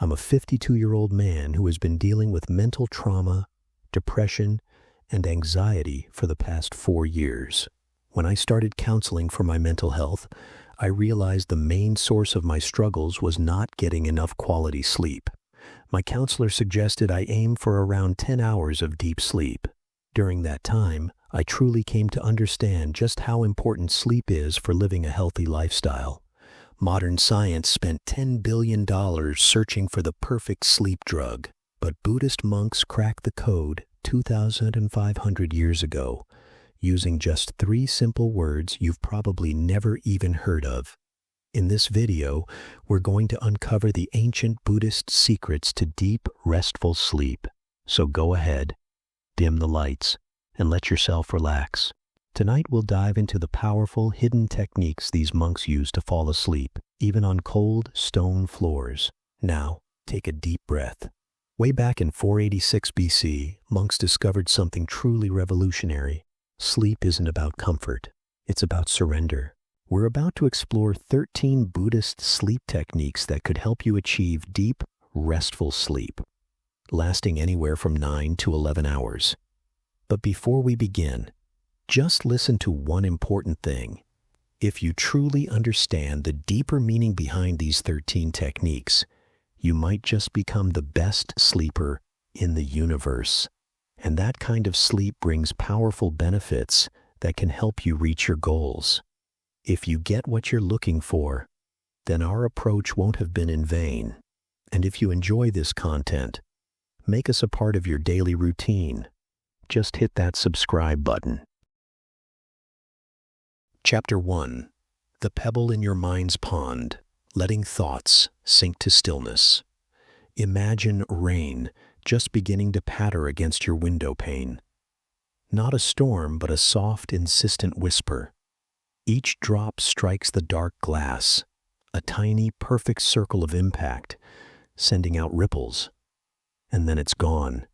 I'm a 52-year-old man who has been dealing with mental trauma, depression, and anxiety for the past 4 years. When I started counseling for my mental health, I realized the main source of my struggles was not getting enough quality sleep. My counselor suggested I aim for around 10 hours of deep sleep. During that time, I truly came to understand just how important sleep is for living a healthy lifestyle. Modern science spent $10 billion searching for the perfect sleep drug, but Buddhist monks cracked the code 2,500 years ago, using just 3 simple words you've probably never even heard of. In this video, we're going to uncover the ancient Buddhist secrets to deep, restful sleep. So go ahead, dim the lights, and let yourself relax. Tonight we'll dive into the powerful, hidden techniques these monks use to fall asleep, even on cold, stone floors. Now, take a deep breath. Way back in 486 BC, monks discovered something truly revolutionary. Sleep isn't about comfort, it's about surrender. We're about to explore 13 Buddhist sleep techniques that could help you achieve deep, restful sleep, lasting anywhere from 9 to 11 hours. But before we begin, just listen to one important thing. If you truly understand the deeper meaning behind these 13 techniques, you might just become the best sleeper in the universe. And that kind of sleep brings powerful benefits that can help you reach your goals. If you get what you're looking for, then our approach won't have been in vain. And if you enjoy this content, make us a part of your daily routine. Just hit that subscribe button. Chapter 1. The Pebble in Your Mind's Pond, Letting Thoughts Sink to Stillness. Imagine rain just beginning to patter against your window pane. Not a storm, but a soft, insistent whisper. Each drop strikes the dark glass, a tiny, perfect circle of impact, sending out ripples. And then it's gone,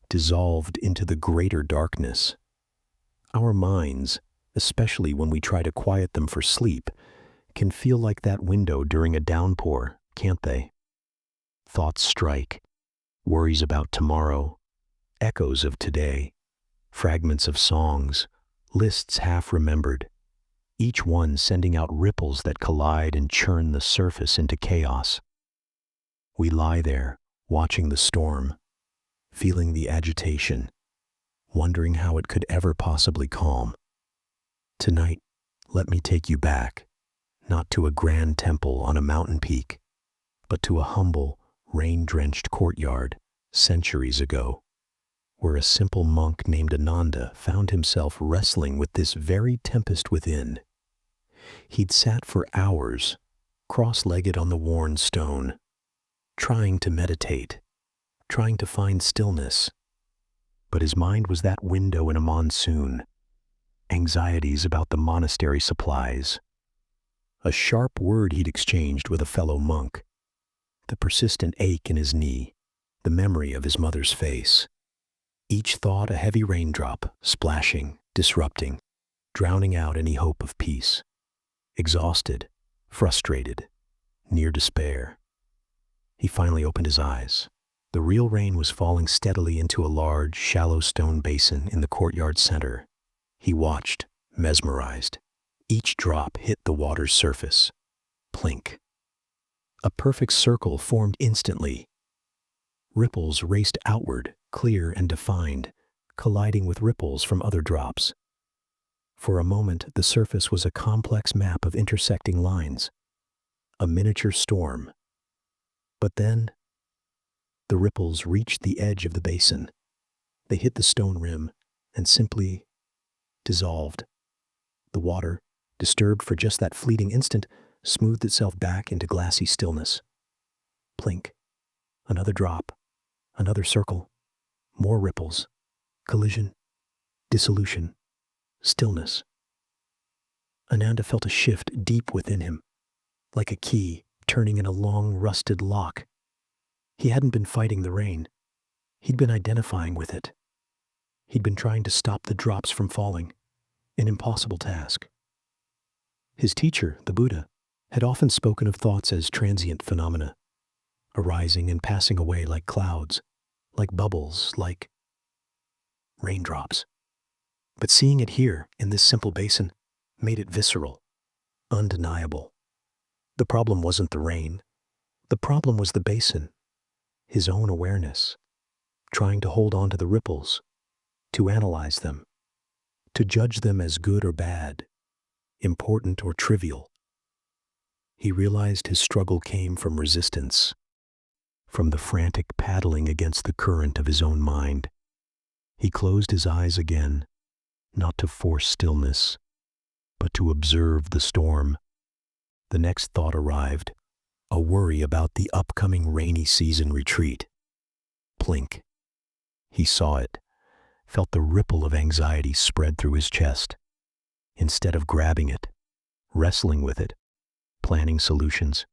dissolved into the greater darkness. Our minds, especially when we try to quiet them for sleep, can feel like that window during a downpour, can't they? Thoughts strike, worries about tomorrow, echoes of today, fragments of songs, lists half remembered, each one sending out ripples that collide and churn the surface into chaos. We lie there, watching the storm, feeling the agitation, wondering how it could ever possibly calm. Tonight, let me take you back, not to a grand temple on a mountain peak, but to a humble, rain-drenched courtyard centuries ago, where a simple monk named Ananda found himself wrestling with this very tempest within. He'd sat for hours, cross-legged on the worn stone, trying to meditate, trying to find stillness. But his mind was that window in a monsoon, anxieties about the monastery supplies, a sharp word he'd exchanged with a fellow monk, the persistent ache in his knee, the memory of his mother's face. Each thought a heavy raindrop, splashing, disrupting, drowning out any hope of peace. Exhausted, frustrated, near despair, he finally opened his eyes. The real rain was falling steadily into a large, shallow stone basin in the courtyard center. He watched, mesmerized. Each drop hit the water's surface. Plink. A perfect circle formed instantly. Ripples raced outward, clear and defined, colliding with ripples from other drops. For a moment, the surface was a complex map of intersecting lines, a miniature storm. But then, the ripples reached the edge of the basin. They hit the stone rim and simply dissolved. The water, disturbed for just that fleeting instant, smoothed itself back into glassy stillness. Plink. Another drop. Another circle. More ripples. Collision. Dissolution. Stillness. Ananda felt a shift deep within him, like a key turning in a long, rusted lock. He hadn't been fighting the rain. He'd been identifying with it. He'd been trying to stop the drops from falling, an impossible task. His teacher, the Buddha, had often spoken of thoughts as transient phenomena, arising and passing away like clouds, like bubbles, like raindrops. But seeing it here, in this simple basin, made it visceral, undeniable. The problem wasn't the rain. The problem was the basin, his own awareness, trying to hold on to the ripples, to analyze them, to judge them as good or bad, important or trivial. He realized his struggle came from resistance, from the frantic paddling against the current of his own mind. He closed his eyes again, not to force stillness, but to observe the storm. The next thought arrived, a worry about the upcoming rainy season retreat. Plink. He saw it, felt the ripple of anxiety spread through his chest. Instead of grabbing it, wrestling with it, planning solutions,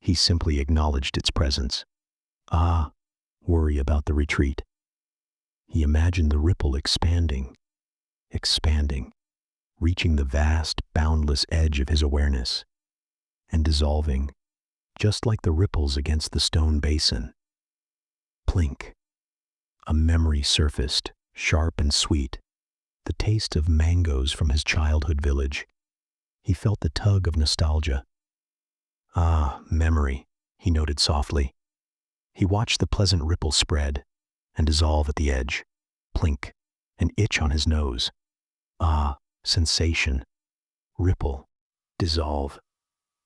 he simply acknowledged its presence. Worry about the retreat. He imagined the ripple expanding, reaching the vast, boundless edge of his awareness, and dissolving, just like the ripples against the stone basin. Plink. A memory surfaced, sharp and sweet, the taste of mangoes from his childhood village. He felt the tug of nostalgia. Memory, he noted softly. He watched the pleasant ripple spread and dissolve at the edge. Plink. An itch on his nose. Sensation. Ripple. Dissolve.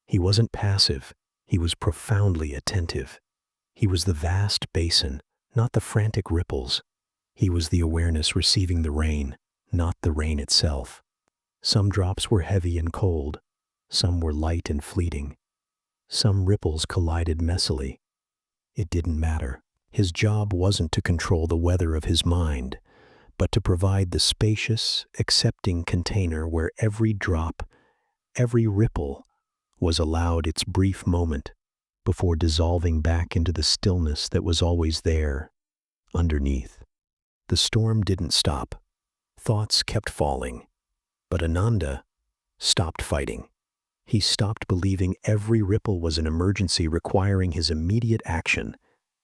He wasn't passive. He was profoundly attentive. He was the vast basin, not the frantic ripples. He was the awareness receiving the rain, not the rain itself. Some drops were heavy and cold. Some were light and fleeting. Some ripples collided messily. It didn't matter. His job wasn't to control the weather of his mind, but to provide the spacious, accepting container where every drop, every ripple, was allowed its brief moment before dissolving back into the stillness that was always there, underneath. The storm didn't stop. Thoughts kept falling. But Ananda stopped fighting. He stopped believing every ripple was an emergency requiring his immediate action.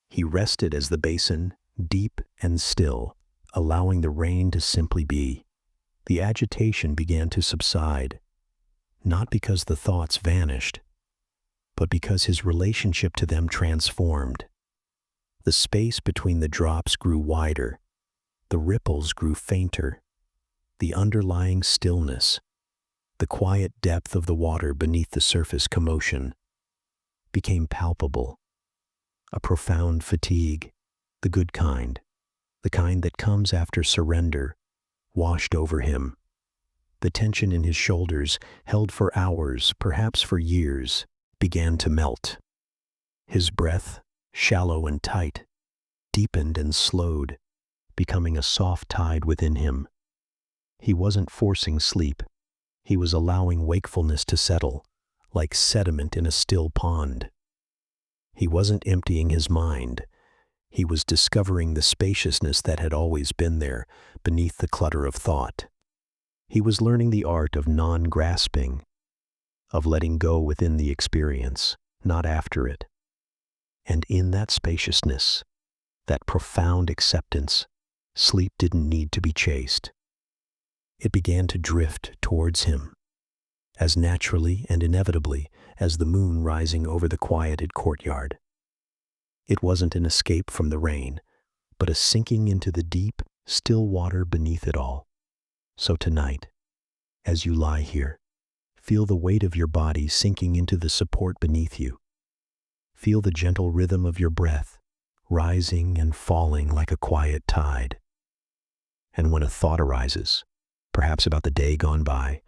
He rested as the basin, deep and still, allowing the rain to simply be. The agitation began to subside, not because the thoughts vanished, but because his relationship to them transformed. The space between the drops grew wider, the ripples grew fainter, the underlying stillness, the quiet depth of the water beneath the surface commotion, became palpable. A profound fatigue, the good kind, the kind that comes after surrender, washed over him. The tension in his shoulders, held for hours, perhaps for years, began to melt. His breath, shallow and tight, deepened and slowed, becoming a soft tide within him. He wasn't forcing sleep. He was allowing wakefulness to settle, like sediment in a still pond. He wasn't emptying his mind. He was discovering the spaciousness that had always been there, beneath the clutter of thought. He was learning the art of non-grasping, of letting go within the experience, not after it. And in that spaciousness, that profound acceptance, sleep didn't need to be chased. It began to drift towards him, as naturally and inevitably as the moon rising over the quieted courtyard. It wasn't an escape from the rain, but a sinking into the deep, still water beneath it all. So tonight, as you lie here, feel the weight of your body sinking into the support beneath you. Feel the gentle rhythm of your breath, rising and falling like a quiet tide. And when a thought arises, perhaps about the day gone by,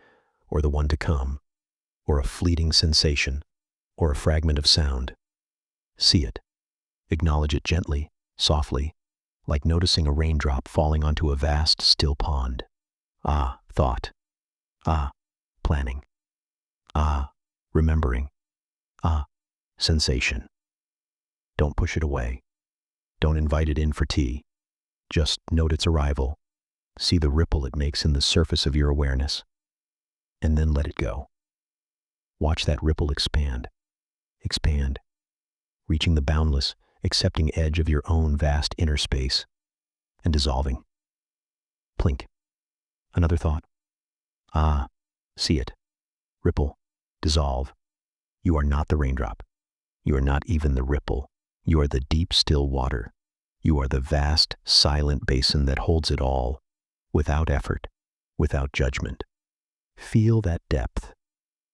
or the one to come, or a fleeting sensation, or a fragment of sound, see it. Acknowledge it gently, softly, like noticing a raindrop falling onto a vast, still pond. Thought. Planning. Remembering. Sensation. Don't push it away. Don't invite it in for tea. Just note its arrival. See the ripple it makes in the surface of your awareness. And then let it go. Watch that ripple expand, reaching the boundless, accepting edge of your own vast inner space, and dissolving. Plink. Another thought. Ah, see it. Ripple. Dissolve. You are not the raindrop. You are not even the ripple. You are the deep, still water. You are the vast, silent basin that holds it all, without effort, without judgment. Feel that depth.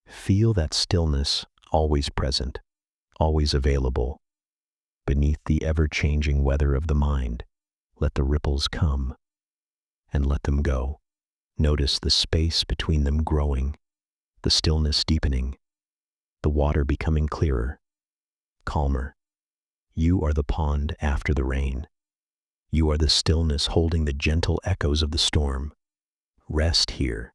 Feel that stillness, always present, always available. Beneath the ever-changing weather of the mind, let the ripples come, and let them go. Notice the space between them growing, the stillness deepening, the water becoming clearer, calmer. You are the pond after the rain. You are the stillness holding the gentle echoes of the storm. Rest here.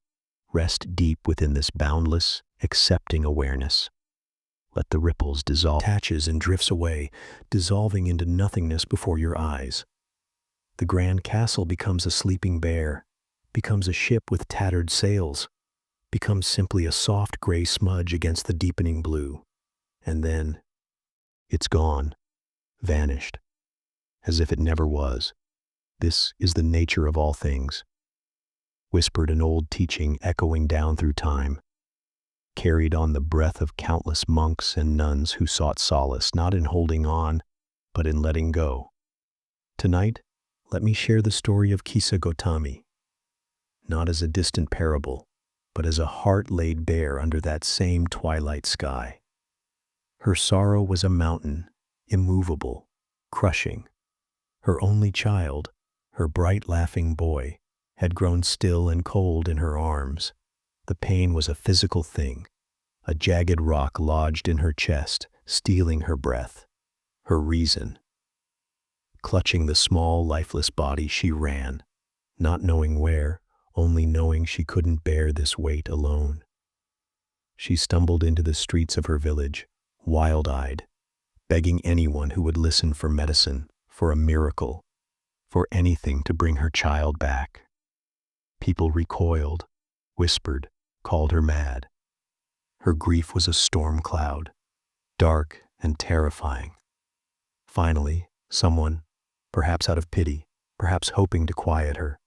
Rest deep within this boundless, accepting awareness. Let the ripples dissolve, attaches and drifts away, dissolving into nothingness before your eyes. The grand castle becomes a sleeping bear, becomes a ship with tattered sails, becomes simply a soft gray smudge against the deepening blue. And then, it's gone, vanished, as if it never was. This is the nature of all things. Whispered an old teaching echoing down through time, carried on the breath of countless monks and nuns who sought solace not in holding on, but in letting go. Tonight, let me share the story of Kisa Gotami, not as a distant parable, but as a heart laid bare under that same twilight sky. Her sorrow was a mountain, immovable, crushing. Her only child, her bright laughing boy, had grown still and cold in her arms. The pain was a physical thing, a jagged rock lodged in her chest, stealing her breath, her reason. Clutching the small, lifeless body, she ran, not knowing where, only knowing she couldn't bear this weight alone. She stumbled into the streets of her village, wild-eyed, begging anyone who would listen for medicine, for a miracle, for anything to bring her child back. People recoiled, whispered, called her mad. Her grief was a storm cloud, dark and terrifying. Finally, someone, perhaps out of pity, perhaps hoping to quiet her,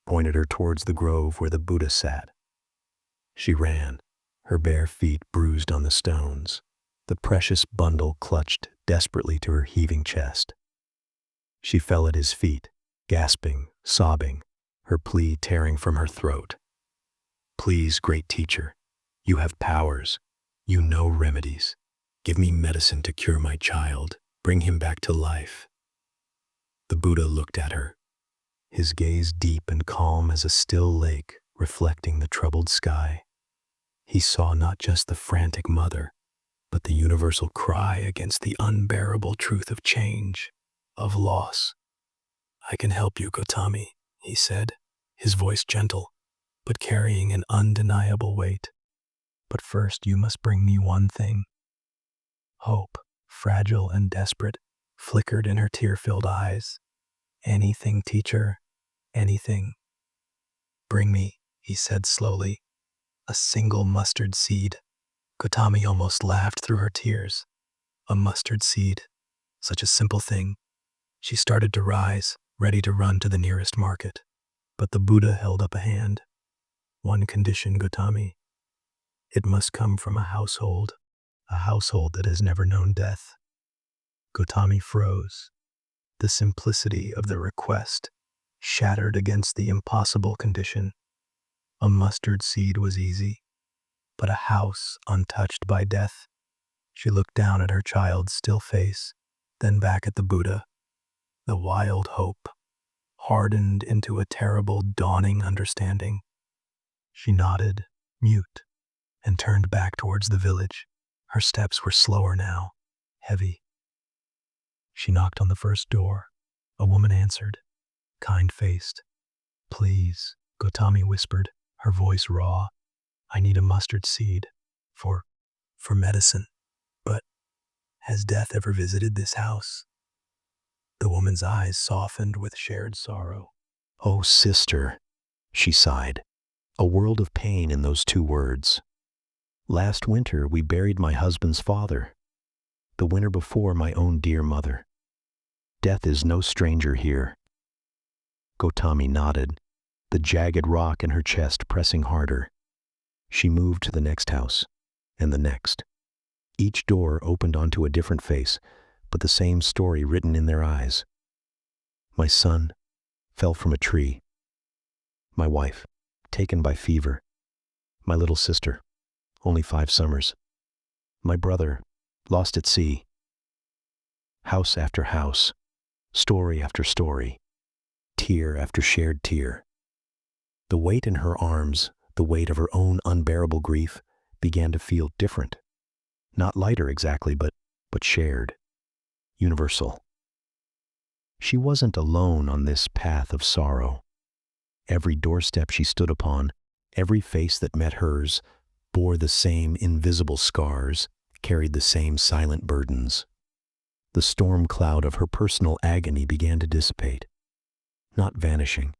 pointed her towards the grove where the Buddha sat. She ran, her bare feet bruised on the stones, the precious bundle clutched desperately to her heaving chest. She fell at his feet, gasping, sobbing, her plea tearing from her throat. Please, great teacher, you have powers, you know remedies. Give me medicine to cure my child, bring him back to life. The Buddha looked at her, his gaze deep and calm as a still lake reflecting the troubled sky. He saw not just the frantic mother, but the universal cry against the unbearable truth of change, of loss. I can help you, Gotami, he said, his voice gentle, but carrying an undeniable weight. But first you must bring me one thing. Hope, fragile and desperate, flickered in her tear-filled eyes. Anything, teacher, anything. Bring me, he said slowly, a single mustard seed. Gotami almost laughed through her tears. A mustard seed, such a simple thing. She started to rise, ready to run to the nearest market. But the Buddha held up a hand. One condition, Gotami. It must come from a household that has never known death. Gotami froze. The simplicity of the request shattered against the impossible condition. A mustard seed was easy, but a house untouched by death. She looked down at her child's still face, then back at the Buddha. The wild hope hardened into a terrible dawning understanding. She nodded, mute, and turned back towards the village. Her steps were slower now, heavy. She knocked on the first door. A woman answered, kind-faced. Please, Gotami whispered, her voice raw. I need a mustard seed for medicine. But has death ever visited this house? The woman's eyes softened with shared sorrow. Oh, sister, she sighed. A world of pain in those two words. Last winter, we buried my husband's father. the winter before my own dear mother. Death is no stranger here. Gotami nodded, the jagged rock in her chest pressing harder. She moved to the next house, and the next. Each door opened onto a different face, but the same story written in their eyes. My son fell from a tree. My wife, taken by fever. My little sister, only 5 summers. My brother, lost at sea. House after house, story after story, tear after shared tear. The weight in her arms, the weight of her own unbearable grief, began to feel different. Not lighter exactly, but shared, universal. She wasn't alone on this path of sorrow. Every doorstep she stood upon, every face that met hers, bore the same invisible scars, carried the same silent burdens. The storm cloud of her personal agony began to dissipate, not vanishing,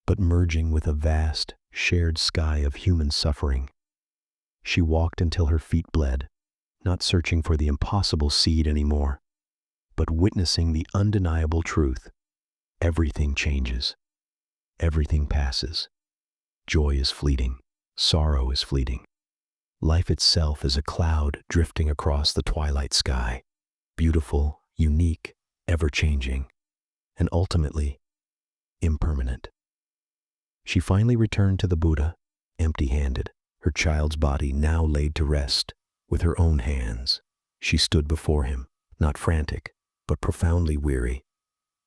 but merging with a vast, shared sky of human suffering. She walked until her feet bled, not searching for the impossible seed anymore, but witnessing the undeniable truth. Everything changes. Everything passes. Joy is fleeting. Sorrow is fleeting. Life itself is a cloud drifting across the twilight sky, beautiful, unique, ever-changing, and ultimately impermanent. She finally returned to the Buddha, empty-handed, her child's body now laid to rest. With her own hands, she stood before him, not frantic, but profoundly weary,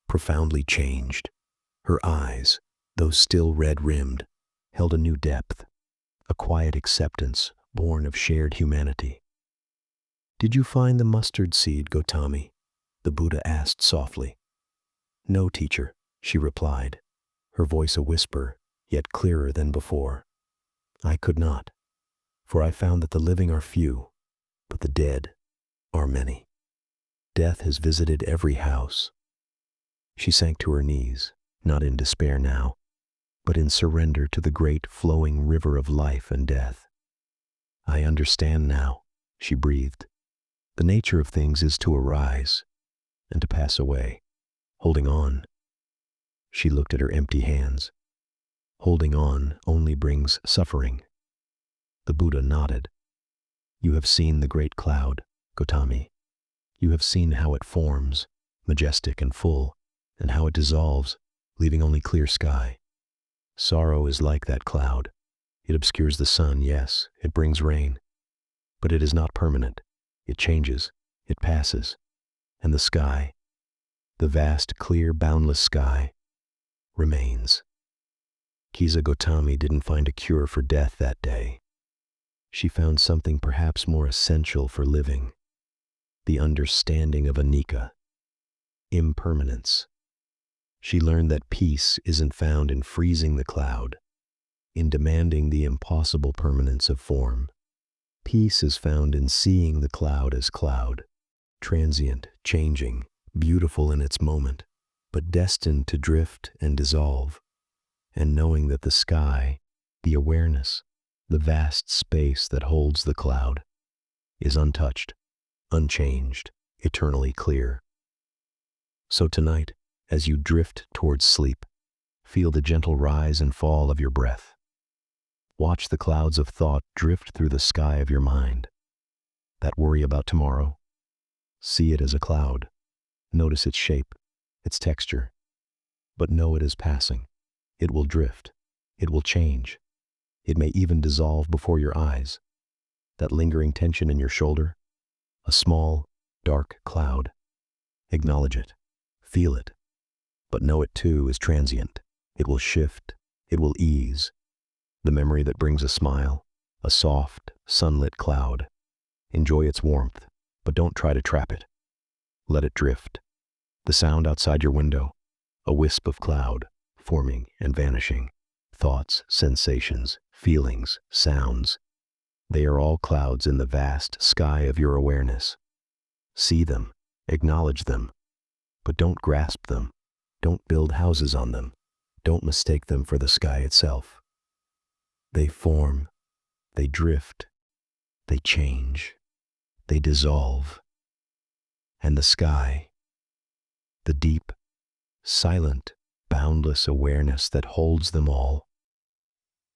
profoundly changed. Her eyes, though still red-rimmed, held a new depth, a quiet acceptance born of shared humanity. "Did you find the mustard seed, Gotami?" the Buddha asked softly. "No, teacher," she replied, her voice a whisper, yet clearer than before. "I could not, for I found that the living are few, but the dead are many. Death has visited every house." She sank to her knees, not in despair now, but in surrender to the great flowing river of life and death. "I understand now," she breathed. "The nature of things is to arise and to pass away. Holding on." She looked at her empty hands. "Holding on only brings suffering." The Buddha nodded. "You have seen the great cloud, Gotami. You have seen how it forms, majestic and full, and how it dissolves, leaving only clear sky. Sorrow is like that cloud. It obscures the sun, yes, it brings rain, but it is not permanent. It changes, it passes, and the sky, the vast, clear, boundless sky, remains." Kisa Gotami didn't find a cure for death that day. She found something perhaps more essential for living, the understanding of anicca, impermanence. She learned that peace isn't found in freezing the cloud, in demanding the impossible permanence of form. Peace is found in seeing the cloud as cloud, transient, changing, beautiful in its moment, but destined to drift and dissolve, and knowing that the sky, the awareness, the vast space that holds the cloud, is untouched, unchanged, eternally clear. So tonight, as you drift towards sleep, feel the gentle rise and fall of your breath. Watch the clouds of thought drift through the sky of your mind. That worry about tomorrow, see it as a cloud. Notice its shape, its texture, but know it is passing. It will drift. It will change. It may even dissolve before your eyes. That lingering tension in your shoulder, a small, dark cloud. Acknowledge it. Feel it. But know it too is transient. It will shift. It will ease. The memory that brings a smile, a soft, sunlit cloud. Enjoy its warmth, but don't try to trap it. Let it drift. The sound outside your window, a wisp of cloud, forming and vanishing. Thoughts, sensations, feelings, sounds. They are all clouds in the vast sky of your awareness. See them, acknowledge them, but don't grasp them. Don't build houses on them. Don't mistake them for the sky itself. They form, they drift, they change, they dissolve. And the sky, the deep, silent, boundless awareness that holds them all,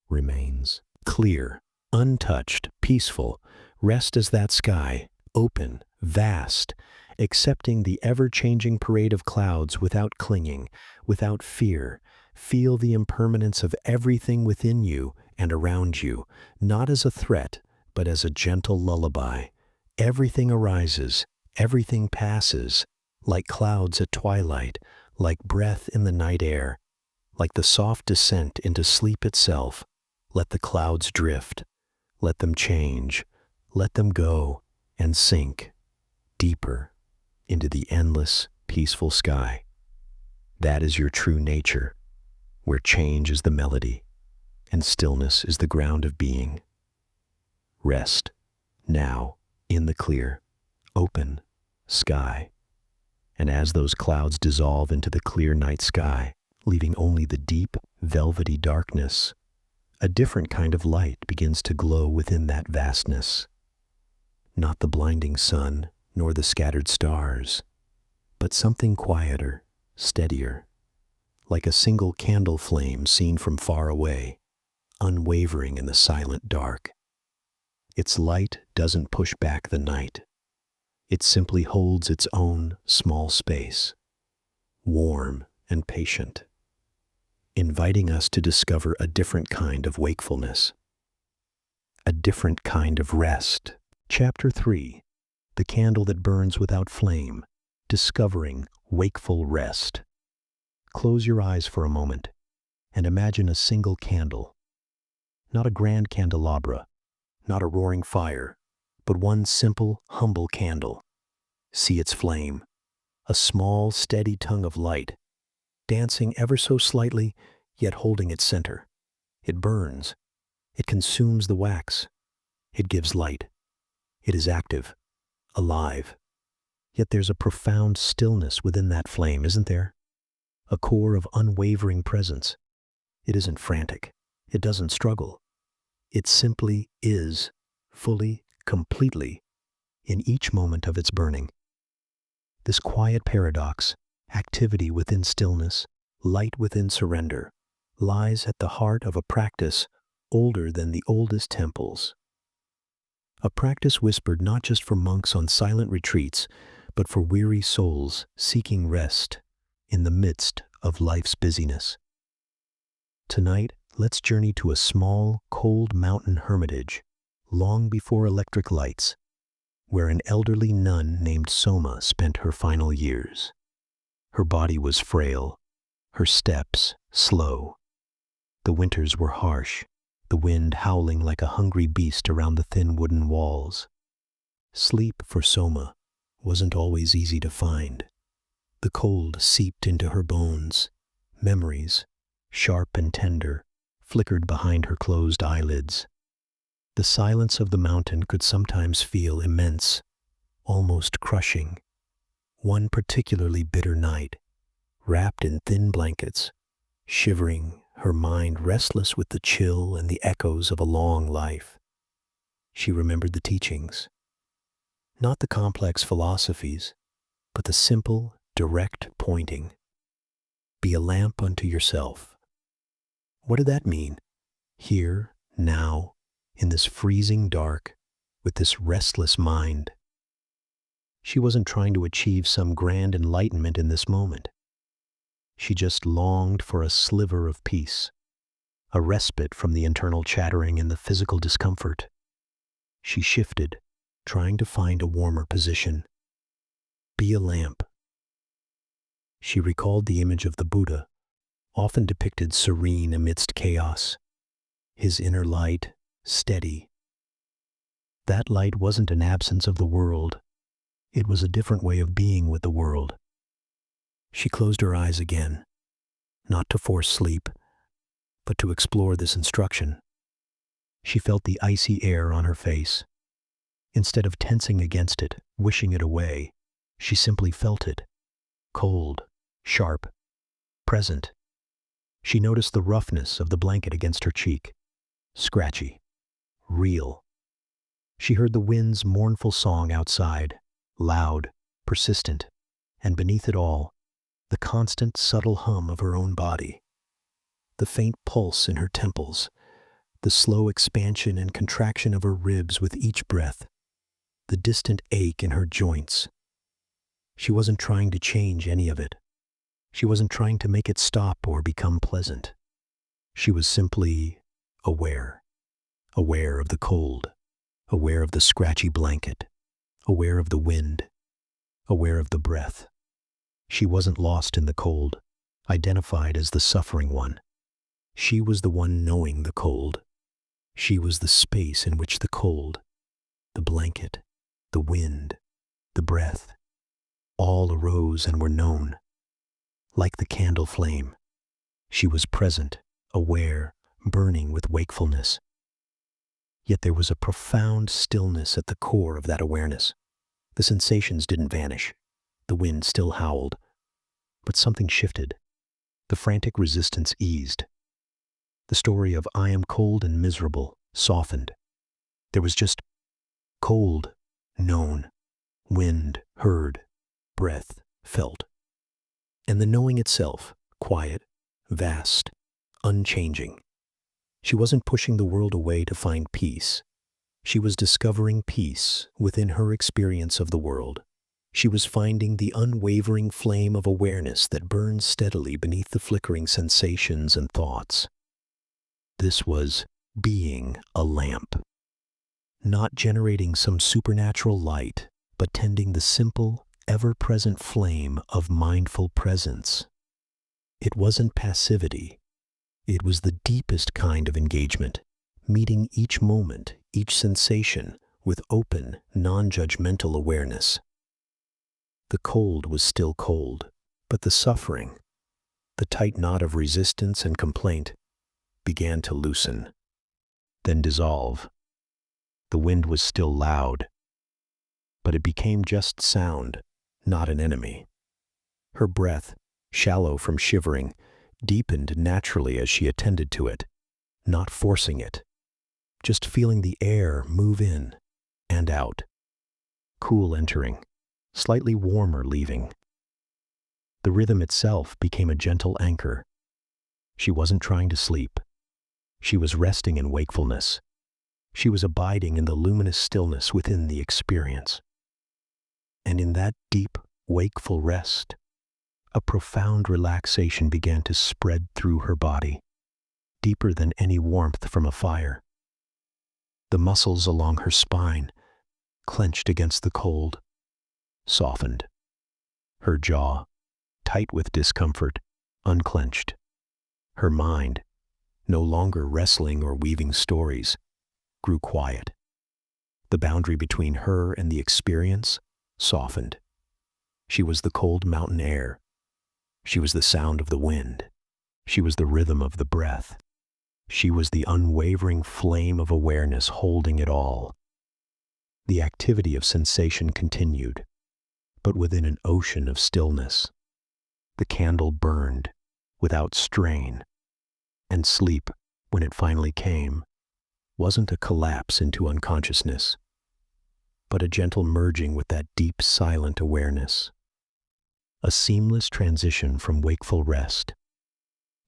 remains clear, untouched, peaceful. Rest as that sky, open, vast, accepting the ever-changing parade of clouds without clinging, without fear. Feel the impermanence of everything within you and around you, not as a threat, but as a gentle lullaby. Everything arises, everything passes, like clouds at twilight, like breath in the night air, like the soft descent into sleep itself. Let the clouds drift, let them change, let them go and sink deeper into the endless, peaceful sky. That is your true nature, where change is the melody and stillness is the ground of being. Rest, now, in the clear, open sky. And as those clouds dissolve into the clear night sky, leaving only the deep, velvety darkness, a different kind of light begins to glow within that vastness. Not the blinding sun, nor the scattered stars, but something quieter, steadier, like a single candle flame seen from far away, unwavering in the silent dark. Its light doesn't push back the night. It simply holds its own small space, warm and patient, inviting us to discover a different kind of wakefulness, a different kind of rest. Chapter 3: The Candle That Burns Without Flame, Discovering Wakeful Rest. Close your eyes for a moment and imagine a single candle. Not a grand candelabra, not a roaring fire, but one simple, humble candle. See its flame, a small, steady tongue of light, dancing ever so slightly, yet holding its center. It burns. It consumes the wax. It gives light. It is active, alive. Yet there's a profound stillness within that flame, isn't there? A core of unwavering presence. It isn't frantic. It doesn't struggle. It simply is, fully, completely, in each moment of its burning. This quiet paradox, activity within stillness, light within surrender, lies at the heart of a practice older than the oldest temples. A practice whispered not just for monks on silent retreats, but for weary souls seeking rest in the midst of life's busyness. Tonight, let's journey to a small, cold mountain hermitage, long before electric lights, where an elderly nun named Soma spent her final years. Her body was frail, her steps slow. The winters were harsh, the wind howling like a hungry beast around the thin wooden walls. Sleep for Soma wasn't always easy to find. The cold seeped into her bones. Memories, sharp and tender, flickered behind her closed eyelids. The silence of the mountain could sometimes feel immense, almost crushing. One particularly bitter night, wrapped in thin blankets, shivering, her mind restless with the chill and the echoes of a long life, she remembered the teachings. Not the complex philosophies, but the simple, direct pointing. Be a lamp unto yourself. What did that mean? Here, now, in this freezing dark, with this restless mind. She wasn't trying to achieve some grand enlightenment in this moment. She just longed for a sliver of peace, a respite from the internal chattering and the physical discomfort. She shifted, trying to find a warmer position. Be a lamp. She recalled the image of the Buddha, often depicted serene amidst chaos, his inner light steady. That light wasn't an absence of the world. It was a different way of being with the world. She closed her eyes again, not to force sleep, but to explore this instruction. She felt the icy air on her face. Instead of tensing against it, wishing it away, she simply felt it. Cold, sharp, present. She noticed the roughness of the blanket against her cheek. Scratchy, real. She heard the wind's mournful song outside, loud, persistent, and beneath it all, the constant subtle hum of her own body, the faint pulse in her temples, the slow expansion and contraction of her ribs with each breath, the distant ache in her joints. She wasn't trying to change any of it. She wasn't trying to make it stop or become pleasant. She was simply aware, aware of the cold, aware of the scratchy blanket, aware of the wind, aware of the breath. She wasn't lost in the cold, identified as the suffering one. She was the one knowing the cold. She was the space in which the cold, the blanket, the wind, the breath, all arose and were known. Like the candle flame, she was present, aware, burning with wakefulness. Yet there was a profound stillness at the core of that awareness. The sensations didn't vanish. The wind still howled. But something shifted. The frantic resistance eased. The story of "I am cold and miserable" softened. There was just cold, known, wind, heard, breath, felt. And the knowing itself, quiet, vast, unchanging. She wasn't pushing the world away to find peace. She was discovering peace within her experience of the world. She was finding the unwavering flame of awareness that burns steadily beneath the flickering sensations and thoughts. This was being a lamp. Not generating some supernatural light, but tending the simple, ever-present flame of mindful presence. It wasn't passivity. It was the deepest kind of engagement, meeting each moment, each sensation, with open, non-judgmental awareness. The cold was still cold, but the suffering, the tight knot of resistance and complaint, began to loosen, then dissolve. The wind was still loud, but it became just sound, not an enemy. Her breath, shallow from shivering, deepened naturally as she attended to it, not forcing it, just feeling the air move in and out, cool entering, slightly warmer leaving. The rhythm itself became a gentle anchor. She wasn't trying to sleep. She was resting in wakefulness. She was abiding in the luminous stillness within the experience. And in that deep, wakeful rest, a profound relaxation began to spread through her body, deeper than any warmth from a fire. The muscles along her spine, clenched against the cold, softened. Her jaw, tight with discomfort, unclenched. Her mind, no longer wrestling or weaving stories, grew quiet. The boundary between her and the experience softened. She was the cold mountain air. She was the sound of the wind. She was the rhythm of the breath. She was the unwavering flame of awareness holding it all. The activity of sensation continued, but within an ocean of stillness. The candle burned without strain, and sleep, when it finally came, wasn't a collapse into unconsciousness, but a gentle merging with that deep, silent awareness. A seamless transition from wakeful rest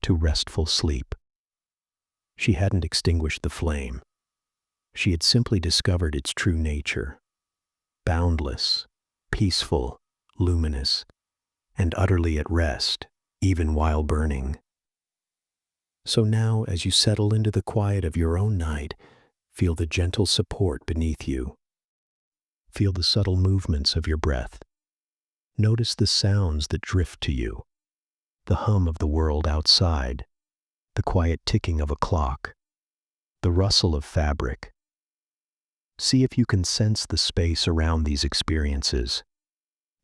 to restful sleep. She hadn't extinguished the flame. She had simply discovered its true nature, boundless, peaceful, luminous, and utterly at rest, even while burning. So now, as you settle into the quiet of your own night, feel the gentle support beneath you. Feel the subtle movements of your breath. Notice the sounds that drift to you, the hum of the world outside, the quiet ticking of a clock, the rustle of fabric. See if you can sense the space around these experiences,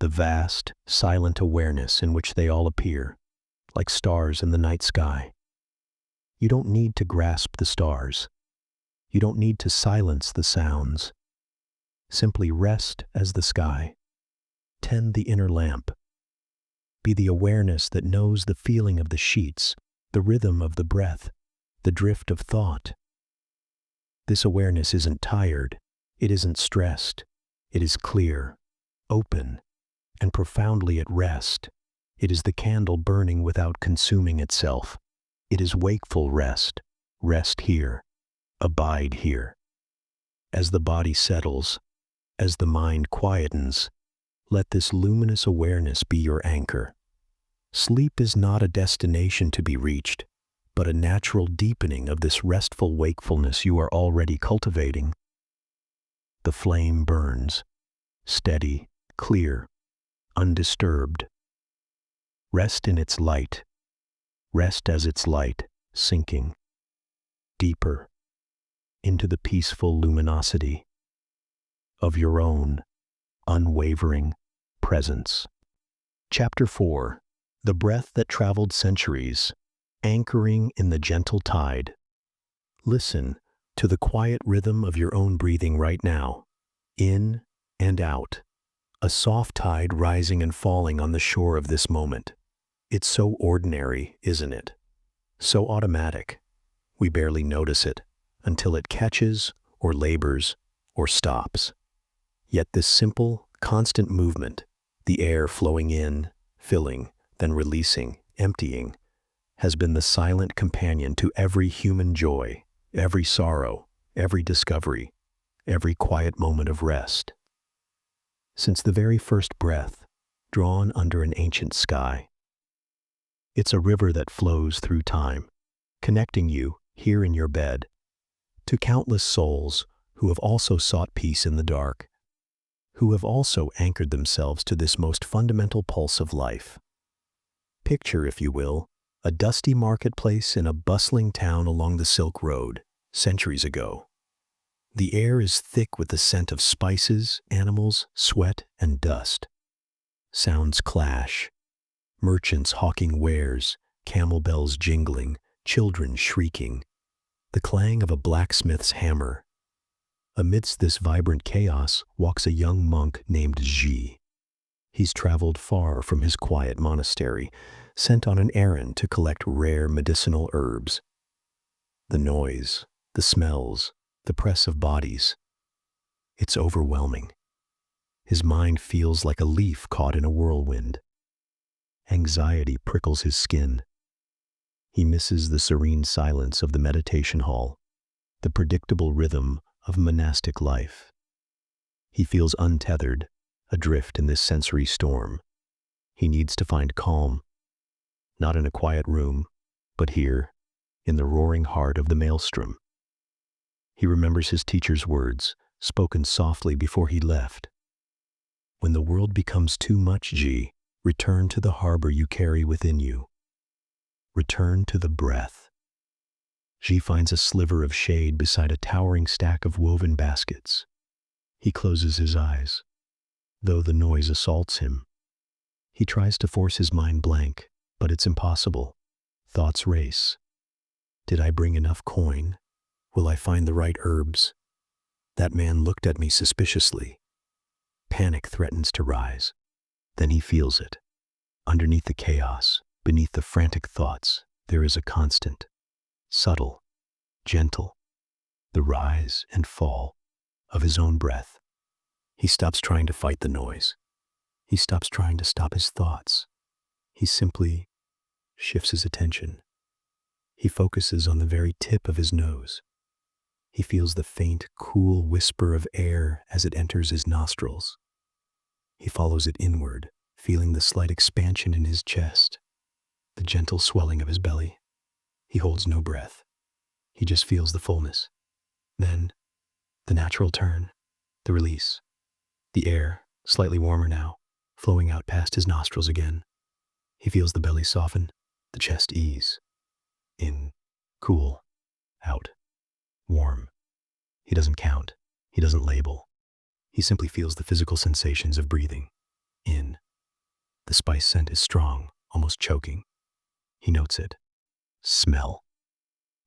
the vast, silent awareness in which they all appear, like stars in the night sky. You don't need to grasp the stars. You don't need to silence the sounds. Simply rest as the sky. Tend the inner lamp. Be the awareness that knows the feeling of the sheets, the rhythm of the breath, the drift of thought. This awareness isn't tired. It isn't stressed. It is clear, open, and profoundly at rest. It is the candle burning without consuming itself. It is wakeful rest. Rest here. Abide here. As the body settles, as the mind quietens, let this luminous awareness be your anchor. Sleep is not a destination to be reached, but a natural deepening of this restful wakefulness you are already cultivating. The flame burns, steady, clear, undisturbed. Rest in its light. Rest as its light, sinking deeper into the peaceful luminosity of your own unwavering presence. Chapter 4. The breath that traveled centuries, anchoring in the gentle tide. Listen to the quiet rhythm of your own breathing right now, in and out, a soft tide rising and falling on the shore of this moment. It's so ordinary, isn't it? So automatic. We barely notice it until it catches or labors or stops. Yet this simple, constant movement, the air flowing in, filling, then releasing, emptying, has been the silent companion to every human joy, every sorrow, every discovery, every quiet moment of rest. Since the very first breath, drawn under an ancient sky, it's a river that flows through time, connecting you, here in your bed, to countless souls who have also sought peace in the dark, who have also anchored themselves to this most fundamental pulse of life. Picture, if you will, a dusty marketplace in a bustling town along the Silk Road, centuries ago. The air is thick with the scent of spices, animals, sweat, and dust. Sounds clash. Merchants hawking wares, camel bells jingling, children shrieking, the clang of a blacksmith's hammer. Amidst this vibrant chaos walks a young monk named Ji. He's traveled far from his quiet monastery, sent on an errand to collect rare medicinal herbs. The noise, the smells, the press of bodies. It's overwhelming. His mind feels like a leaf caught in a whirlwind. Anxiety prickles his skin. He misses the serene silence of the meditation hall, the predictable rhythm of monastic life. He feels untethered, adrift in this sensory storm. He needs to find calm, not in a quiet room, but here, in the roaring heart of the maelstrom. He remembers his teacher's words, spoken softly before he left. When the world becomes too much, Ji, return to the harbor you carry within you. Return to the breath. Ji finds a sliver of shade beside a towering stack of woven baskets. He closes his eyes, though the noise assaults him. He tries to force his mind blank, but it's impossible. Thoughts race. Did I bring enough coin? Will I find the right herbs? That man looked at me suspiciously. Panic threatens to rise. Then he feels it. Underneath the chaos, beneath the frantic thoughts, there is a constant, subtle, gentle, the rise and fall of his own breath. He stops trying to fight the noise. He stops trying to stop his thoughts. He simply shifts his attention. He focuses on the very tip of his nose. He feels the faint, cool whisper of air as it enters his nostrils. He follows it inward, feeling the slight expansion in his chest, the gentle swelling of his belly. He holds no breath. He just feels the fullness. Then, the natural turn, the release. The air, slightly warmer now, flowing out past his nostrils again. He feels the belly soften, the chest ease. In, cool, out, warm. He doesn't count. He doesn't label. He simply feels the physical sensations of breathing. In. The spice scent is strong, almost choking. He notes it. Smell.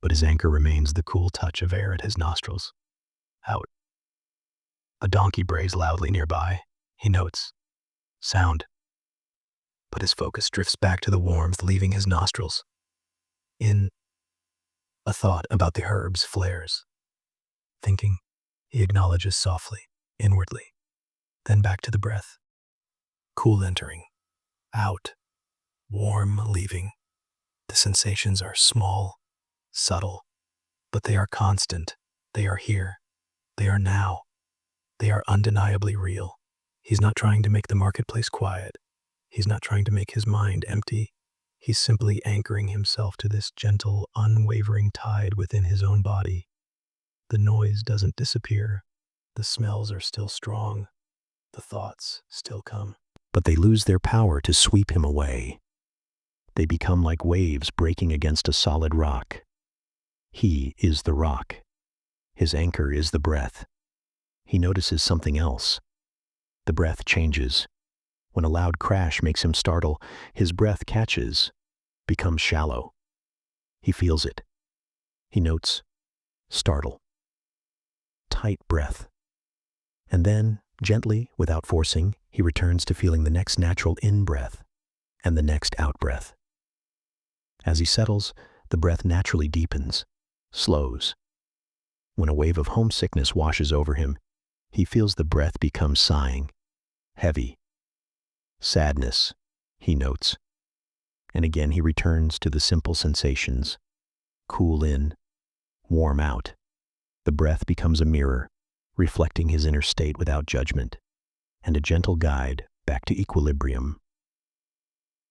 But his anchor remains the cool touch of air at his nostrils. Out. A donkey brays loudly nearby. He notes. Sound. But his focus drifts back to the warmth leaving his nostrils. In. A thought about the herbs flares. Thinking, he acknowledges softly, inwardly, then back to the breath. Cool entering, out, warm leaving. The sensations are small, subtle, but they are constant. They are here. They are now. They are undeniably real. He's not trying to make the marketplace quiet. He's not trying to make his mind empty. He's simply anchoring himself to this gentle, unwavering tide within his own body. The noise doesn't disappear. The smells are still strong. The thoughts still come. But they lose their power to sweep him away. They become like waves breaking against a solid rock. He is the rock. His anchor is the breath. He notices something else. The breath changes. When a loud crash makes him startle, his breath catches, becomes shallow. He feels it. He notes, startle. Tight breath. And then, gently, without forcing, he returns to feeling the next natural in-breath and the next out-breath. As he settles, the breath naturally deepens, slows. When a wave of homesickness washes over him, he feels the breath become sighing, heavy. Sadness, he notes. And again he returns to the simple sensations. Cool in, warm out. The breath becomes a mirror, reflecting his inner state without judgment, and a gentle guide back to equilibrium.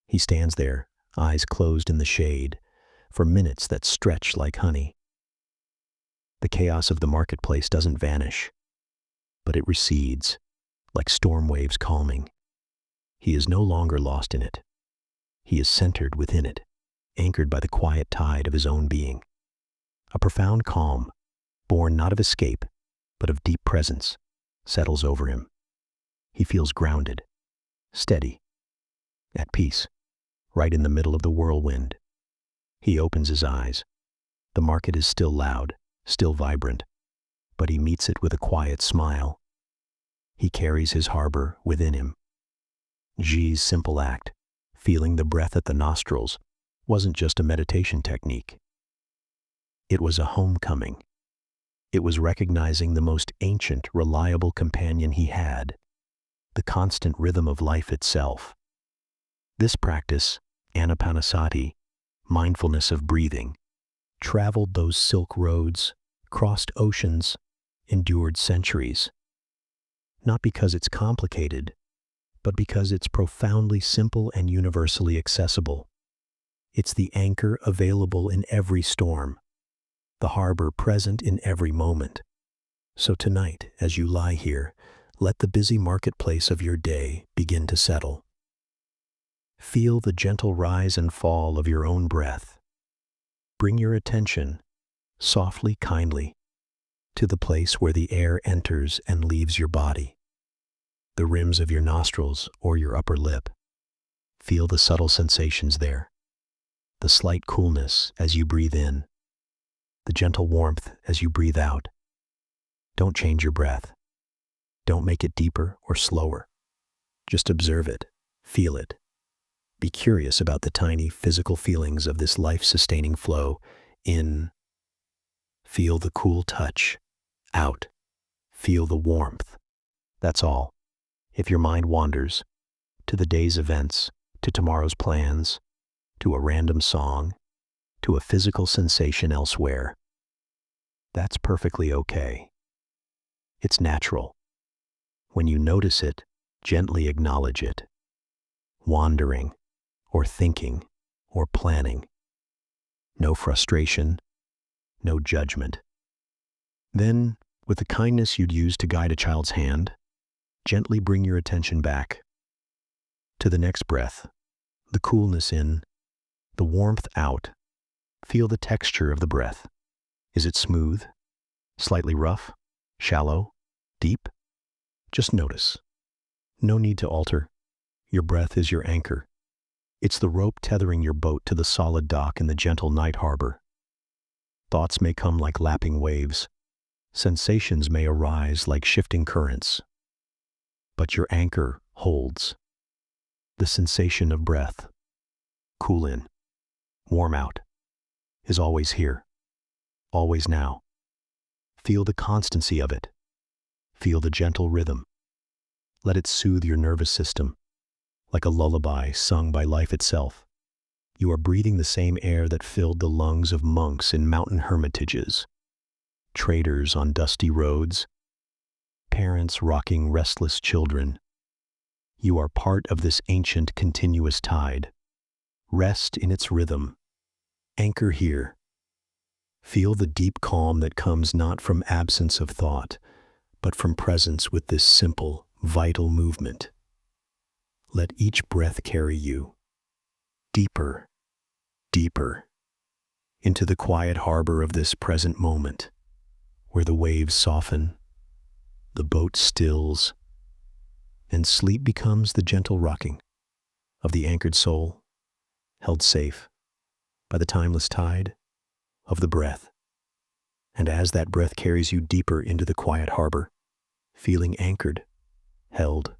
He stands there, eyes closed in the shade, for minutes that stretch like honey. The chaos of the marketplace doesn't vanish, but it recedes, like storm waves calming. He is no longer lost in it. He is centered within it, anchored by the quiet tide of his own being. A profound calm, born not of escape, but of deep presence, settles over him. He feels grounded, steady, at peace, right in the middle of the whirlwind. He opens his eyes. The market is still loud, still vibrant, but he meets it with a quiet smile. He carries his harbor within him. Ji's simple act, feeling the breath at the nostrils, wasn't just a meditation technique. It was a homecoming. It was recognizing the most ancient, reliable companion he had, the constant rhythm of life itself. This practice, anapanasati, mindfulness of breathing, traveled those silk roads, crossed oceans, endured centuries. Not because it's complicated, but because it's profoundly simple and universally accessible. It's the anchor available in every storm, the harbor present in every moment. So tonight, as you lie here, let the busy marketplace of your day begin to settle. Feel the gentle rise and fall of your own breath. Bring your attention, softly, kindly, to the place where the air enters and leaves your body. The rims of your nostrils or your upper lip. Feel the subtle sensations there. The slight coolness as you breathe in. The gentle warmth as you breathe out. Don't change your breath. Don't make it deeper or slower. Just observe it, feel it. Be curious about the tiny physical feelings of this life-sustaining flow. In, feel the cool touch. Out, feel the warmth. That's all. If your mind wanders, to the day's events, to tomorrow's plans, to a random song, to a physical sensation elsewhere, that's perfectly okay. It's natural. When you notice it, gently acknowledge it. Wandering, or thinking, or planning. No frustration, no judgment. Then, with the kindness you'd use to guide a child's hand, gently bring your attention back to the next breath, the coolness in, the warmth out. Feel the texture of the breath. Is it smooth, slightly rough, shallow, deep? Just notice. No need to alter. Your breath is your anchor. It's the rope tethering your boat to the solid dock in the gentle night harbor. Thoughts may come like lapping waves. Sensations may arise like shifting currents. But your anchor holds. The sensation of breath, cool in, warm out, is always here, always now. Feel the constancy of it. Feel the gentle rhythm. Let it soothe your nervous system, like a lullaby sung by life itself. You are breathing the same air that filled the lungs of monks in mountain hermitages, traders on dusty roads, parents rocking restless children. You are part of this ancient continuous tide. Rest in its rhythm. Anchor here. Feel the deep calm that comes not from absence of thought, but from presence with this simple, vital movement. Let each breath carry you deeper, deeper, into the quiet harbor of this present moment, where the waves soften, the boat stills, and sleep becomes the gentle rocking of the anchored soul, held safe by the timeless tide of the breath. And as that breath carries you deeper into the quiet harbor, feeling anchored, held,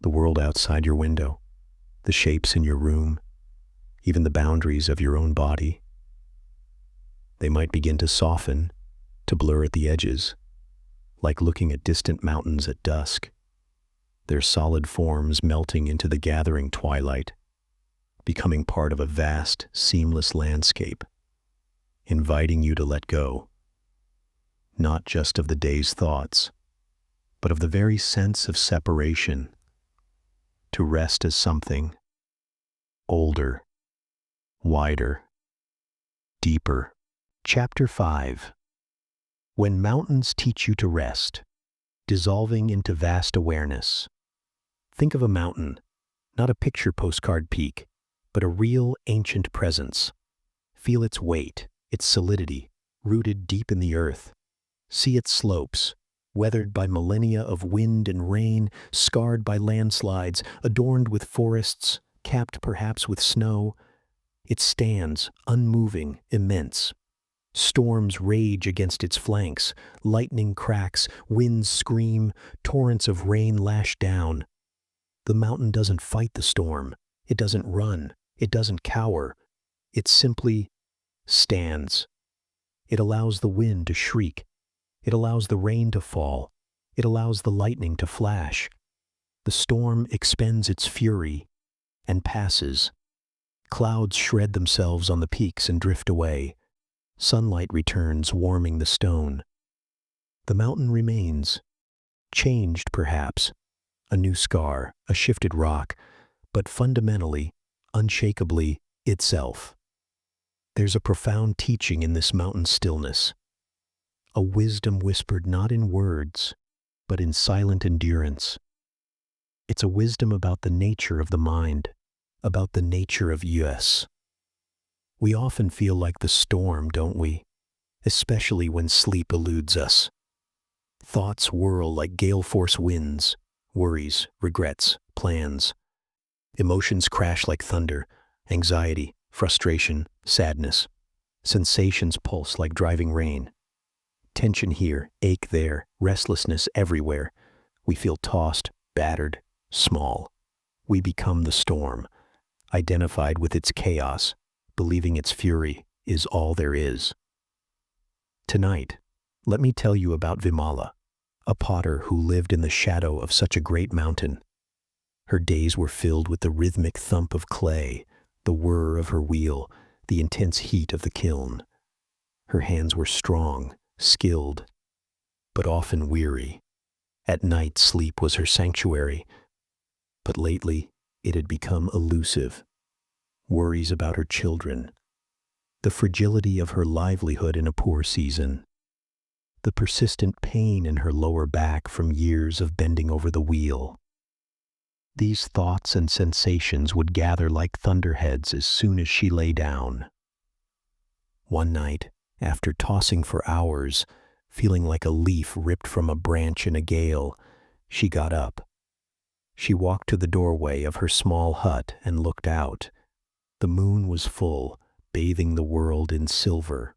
the world outside your window, the shapes in your room, even the boundaries of your own body, they might begin to soften, to blur at the edges, like looking at distant mountains at dusk, their solid forms melting into the gathering twilight, becoming part of a vast, seamless landscape, inviting you to let go, not just of the day's thoughts, but of the very sense of separation, to rest as something older, wider, deeper. Chapter 5. When mountains teach you to rest, dissolving into vast awareness. Think of a mountain, not a picture postcard peak, but a real ancient presence. Feel its weight, its solidity, rooted deep in the earth. See its slopes, weathered by millennia of wind and rain, scarred by landslides, adorned with forests, capped perhaps with snow. It stands, unmoving, immense. Storms rage against its flanks, lightning cracks, winds scream, torrents of rain lash down. The mountain doesn't fight the storm, it doesn't run, it doesn't cower. It simply stands. It allows the wind to shriek. It allows the rain to fall. It allows the lightning to flash. The storm expends its fury and passes. Clouds shred themselves on the peaks and drift away. Sunlight returns, warming the stone. The mountain remains, changed perhaps, a new scar, a shifted rock, but fundamentally, unshakably itself. There's a profound teaching in this mountain stillness, a wisdom whispered not in words, but in silent endurance. It's a wisdom about the nature of the mind, about the nature of us. We often feel like the storm, don't we? Especially when sleep eludes us. Thoughts whirl like gale-force winds, worries, regrets, plans. Emotions crash like thunder, anxiety, frustration, sadness. Sensations pulse like driving rain. Tension here, ache there, restlessness everywhere. We feel tossed, battered, small. We become the storm, identified with its chaos, believing its fury is all there is. Tonight, let me tell you about Vimala, a potter who lived in the shadow of such a great mountain. Her days were filled with the rhythmic thump of clay, the whir of her wheel, the intense heat of the kiln. Her hands were strong, skilled, but often weary. At night, sleep was her sanctuary, but lately it had become elusive. Worries about her children, the fragility of her livelihood in a poor season, the persistent pain in her lower back from years of bending over the wheel. These thoughts and sensations would gather like thunderheads as soon as she lay down. One night, after tossing for hours, feeling like a leaf ripped from a branch in a gale, she got up. She walked to the doorway of her small hut and looked out. The moon was full, bathing the world in silver,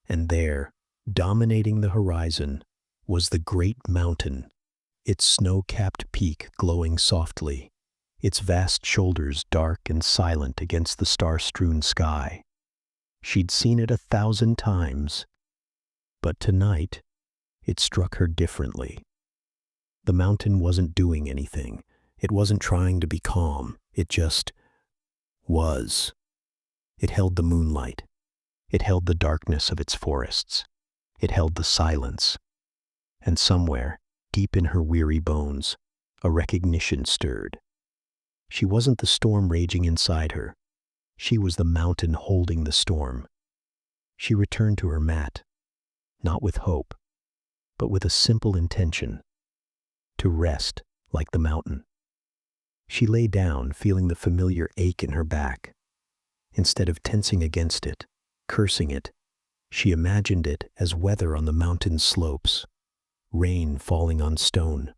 and there, dominating the horizon, was the great mountain, its snow-capped peak glowing softly, its vast shoulders dark and silent against the star-strewn sky. She'd seen it 1,000 times, but tonight it struck her differently. The mountain wasn't doing anything. It wasn't trying to be calm. It just was. It held the moonlight. It held the darkness of its forests. It held the silence. And somewhere, deep in her weary bones, a recognition stirred. She wasn't the storm raging inside her. She was the mountain holding the storm. She returned to her mat, not with hope, but with a simple intention: to rest like the mountain. She lay down, feeling the familiar ache in her back. Instead of tensing against it, cursing it, she imagined it as weather on the mountain slopes, rain falling on stone.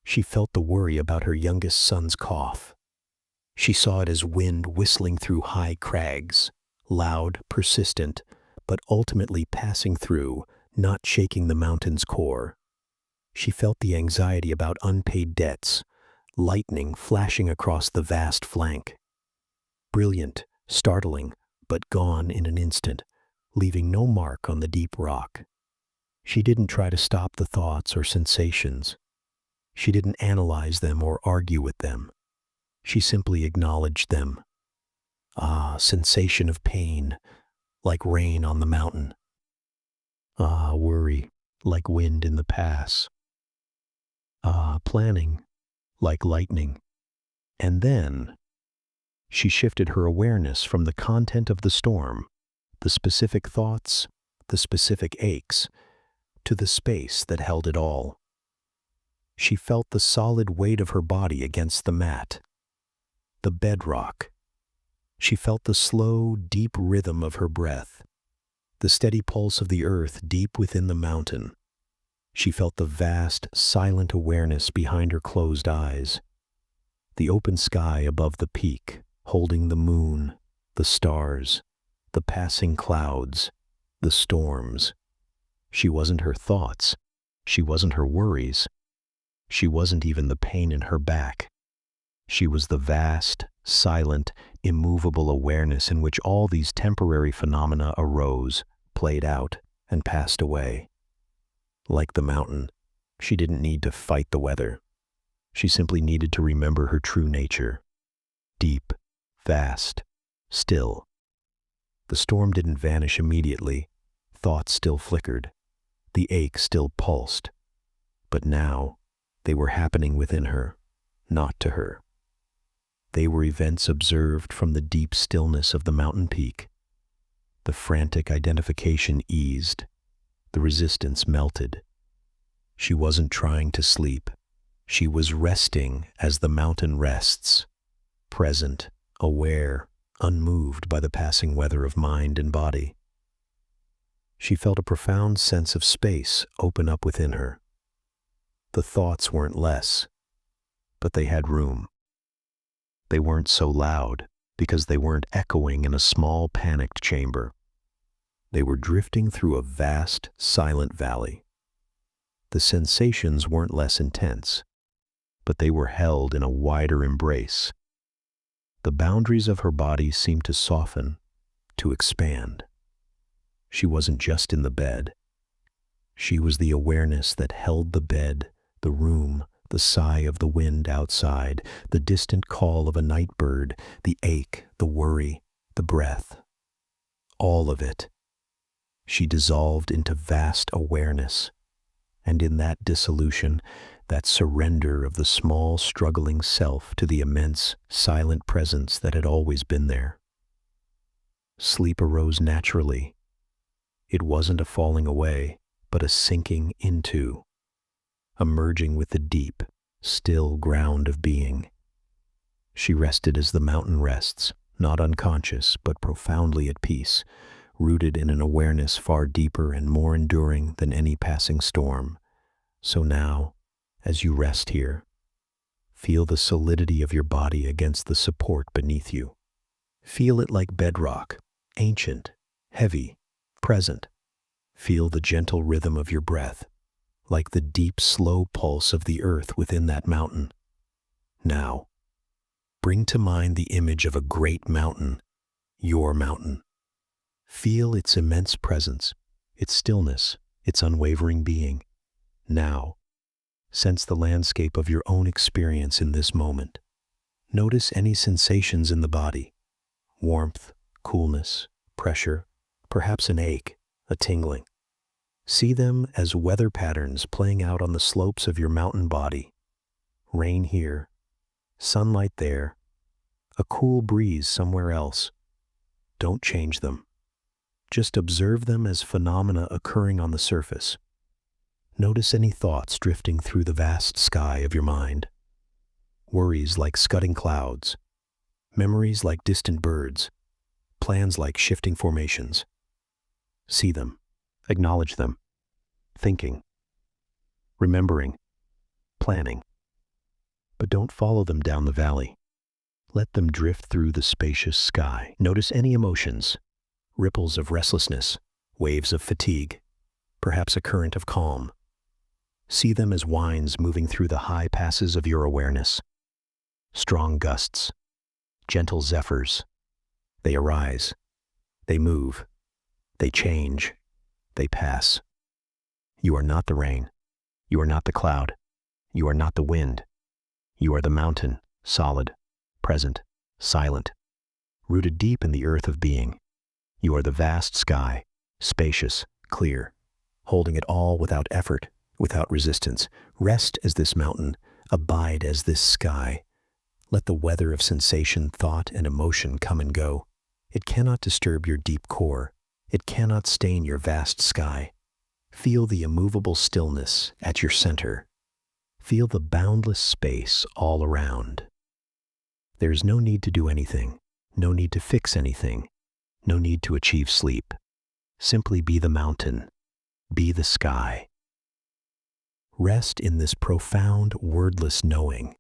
She felt the worry about her youngest son's cough. She saw it as wind whistling through high crags, loud, persistent, but ultimately passing through, not shaking the mountain's core. She felt the anxiety about unpaid debts, lightning flashing across the vast flank. Brilliant, startling, but gone in an instant, leaving no mark on the deep rock. She didn't try to stop the thoughts or sensations. She didn't analyze them or argue with them. She simply acknowledged them. Ah, sensation of pain, like rain on the mountain. Ah, worry, like wind in the pass. Ah, planning, like lightning. And then she shifted her awareness from the content of the storm, the specific thoughts, the specific aches, to the space that held it all. She felt the solid weight of her body against the mat, the bedrock. She felt the slow, deep rhythm of her breath, the steady pulse of the earth deep within the mountain. She felt the vast, silent awareness behind her closed eyes, the open sky above the peak, holding the moon, the stars, the passing clouds, the storms. She wasn't her thoughts. She wasn't her worries. She wasn't even the pain in her back. She was the vast, silent, immovable awareness in which all these temporary phenomena arose, played out, and passed away. Like the mountain, she didn't need to fight the weather. She simply needed to remember her true nature. Deep, vast, still. The storm didn't vanish immediately. Thoughts still flickered. The ache still pulsed. But now, they were happening within her, not to her. They were events observed from the deep stillness of the mountain peak. The frantic identification eased. The resistance melted. She wasn't trying to sleep. She was resting as the mountain rests, present, aware, unmoved by the passing weather of mind and body. She felt a profound sense of space open up within her. The thoughts weren't less, but they had room. They weren't so loud because they weren't echoing in a small, panicked chamber. They were drifting through a vast, silent valley. The sensations weren't less intense, but they were held in a wider embrace. The boundaries of her body seemed to soften, to expand. She wasn't just in the bed. She was the awareness that held the bed, the room, the sigh of the wind outside, the distant call of a night bird, the ache, the worry, the breath. All of it. She dissolved into vast awareness, and in that dissolution, that surrender of the small, struggling self to the immense, silent presence that had always been there. Sleep arose naturally. It wasn't a falling away, but a sinking into, a merging with the deep, still ground of being. She rested as the mountain rests, not unconscious, but profoundly at peace, rooted in an awareness far deeper and more enduring than any passing storm. So now, as you rest here, feel the solidity of your body against the support beneath you. Feel it like bedrock, ancient, heavy, present. Feel the gentle rhythm of your breath, like the deep, slow pulse of the earth within that mountain. Now, bring to mind the image of a great mountain, your mountain. Feel its immense presence, its stillness, its unwavering being. Now, Sense the landscape of your own experience in this moment. Notice any sensations in the body: warmth, coolness, pressure, perhaps an ache, a tingling. See them as weather patterns playing out on the slopes of your mountain body. Rain here, sunlight there, a cool breeze somewhere else. Don't change them. Just observe them as phenomena occurring on the surface. Notice any thoughts drifting through the vast sky of your mind. Worries like scudding clouds, memories like distant birds, plans like shifting formations. See them, acknowledge them, thinking, remembering, planning. But don't follow them down the valley. Let them drift through the spacious sky. Notice any emotions: ripples of restlessness, waves of fatigue, perhaps a current of calm. See them as winds moving through the high passes of your awareness. Strong gusts, gentle zephyrs. They arise, they move, they change, they pass. You are not the rain. You are not the cloud. You are not the wind. You are the mountain, solid, present, silent, rooted deep in the earth of being. You are the vast sky, spacious, clear, holding it all without effort, without resistance. Rest as this mountain, abide as this sky. Let the weather of sensation, thought, and emotion come and go. It cannot disturb your deep core. It cannot stain your vast sky. Feel the immovable stillness at your center. Feel the boundless space all around. There is no need to do anything, no need to fix anything, no need to achieve sleep. Simply be the mountain, be the sky. Rest in this profound, wordless knowing,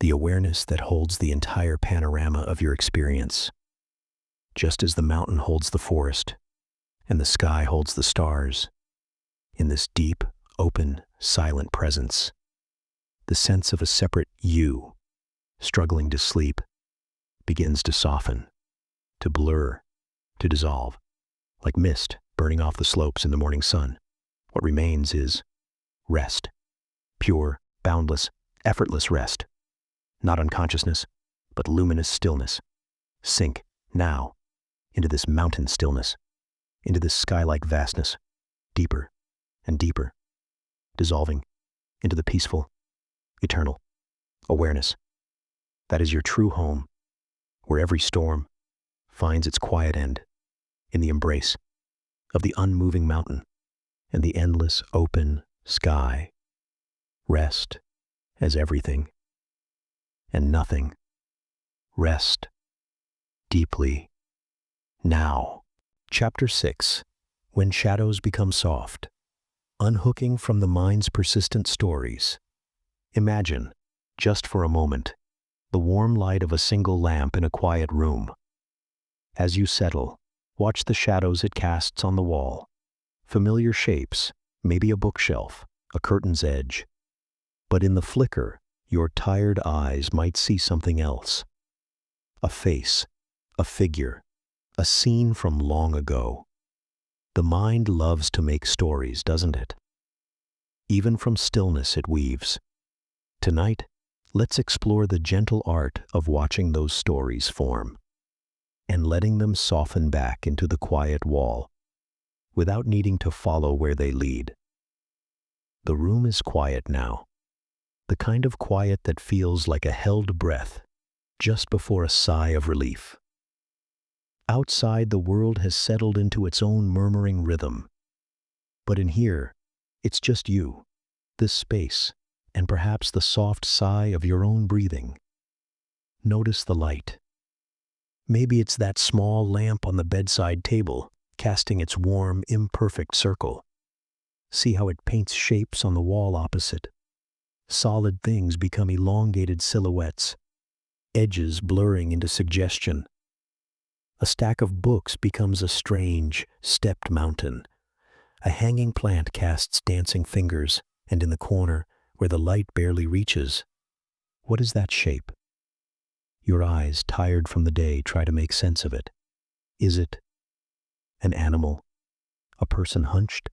the awareness that holds the entire panorama of your experience. Just as the mountain holds the forest, and the sky holds the stars, in this deep, open, silent presence, the sense of a separate you, struggling to sleep, begins to soften, to blur, to dissolve, like mist burning off the slopes in the morning sun. What remains is rest, pure, boundless, effortless rest. Not unconsciousness, but luminous stillness. Sink, now, into this mountain stillness, into this sky-like vastness, deeper and deeper, dissolving into the peaceful, eternal awareness. That is your true home, where every storm finds its quiet end in the embrace of the unmoving mountain and the endless open sky. Rest as everything and nothing. Rest deeply now. Chapter 6. When Shadows Become Soft. Unhooking from the mind's persistent stories. Imagine, just for a moment, the warm light of a single lamp in a quiet room. As you settle, watch the shadows it casts on the wall. Familiar shapes, maybe a bookshelf, a curtain's edge. But in the flicker, your tired eyes might see something else. A face, a figure, a scene from long ago. The mind loves to make stories, doesn't it? Even from stillness it weaves. Tonight, let's explore the gentle art of watching those stories form and letting them soften back into the quiet wall without needing to follow where they lead. The room is quiet now, the kind of quiet that feels like a held breath just before a sigh of relief. Outside, the world has settled into its own murmuring rhythm. But in here, it's just you, this space, and perhaps the soft sigh of your own breathing. Notice the light. Maybe it's that small lamp on the bedside table, casting its warm, imperfect circle. See how it paints shapes on the wall opposite. Solid things become elongated silhouettes, edges blurring into suggestion. A stack of books becomes a strange, stepped mountain. A hanging plant casts dancing fingers, and in the corner, where the light barely reaches, what is that shape? Your eyes, tired from the day, try to make sense of it. Is it an animal? A person hunched?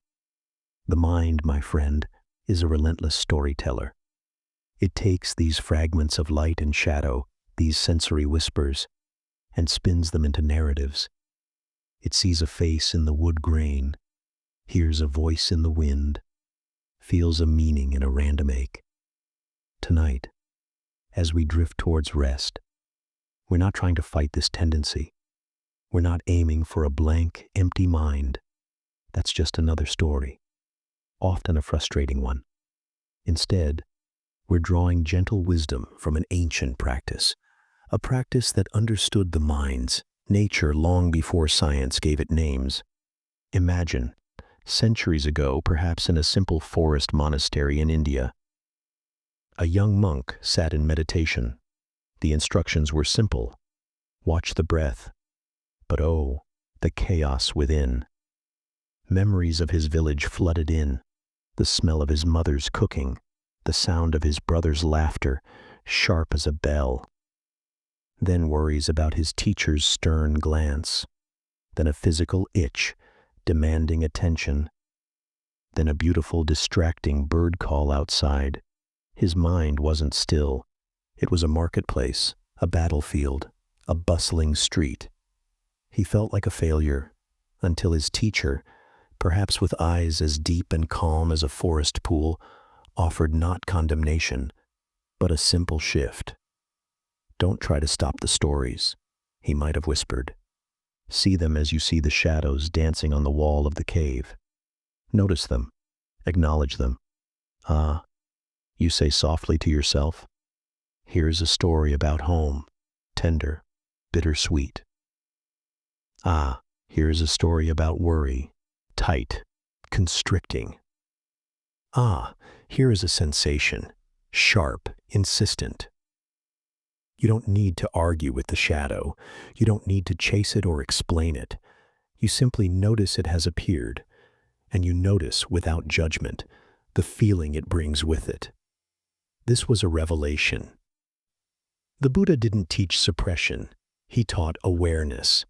The mind, my friend, is a relentless storyteller. It takes these fragments of light and shadow, these sensory whispers, and spins them into narratives. It sees a face in the wood grain, hears a voice in the wind, feels a meaning in a random ache. Tonight, as we drift towards rest, we're not trying to fight this tendency. We're not aiming for a blank, empty mind. That's just another story, often a frustrating one. Instead, we're drawing gentle wisdom from an ancient practice, a practice that understood the mind's nature long before science gave it names. Imagine, centuries ago, perhaps in a simple forest monastery in India, a young monk sat in meditation. The instructions were simple: watch the breath. But oh, the chaos within. Memories of his village flooded in, the smell of his mother's cooking, the sound of his brother's laughter, sharp as a bell. Then worries about his teacher's stern glance, then a physical itch demanding attention, then a beautiful distracting bird call outside. His mind wasn't still. It was a marketplace, a battlefield, a bustling street. He felt like a failure, until his teacher, perhaps with eyes as deep and calm as a forest pool, offered not condemnation, but a simple shift. "Don't try to stop the stories," he might have whispered. "See them as you see the shadows dancing on the wall of the cave. Notice them, acknowledge them. Ah, you say softly to yourself, here's a story about home, tender, bittersweet. Ah, here's a story about worry, tight, constricting. Ah, here is a sensation, sharp, insistent." You don't need to argue with the shadow. You don't need to chase it or explain it. You simply notice it has appeared, and you notice without judgment the feeling it brings with it. This was a revelation. The Buddha didn't teach suppression. He taught awareness.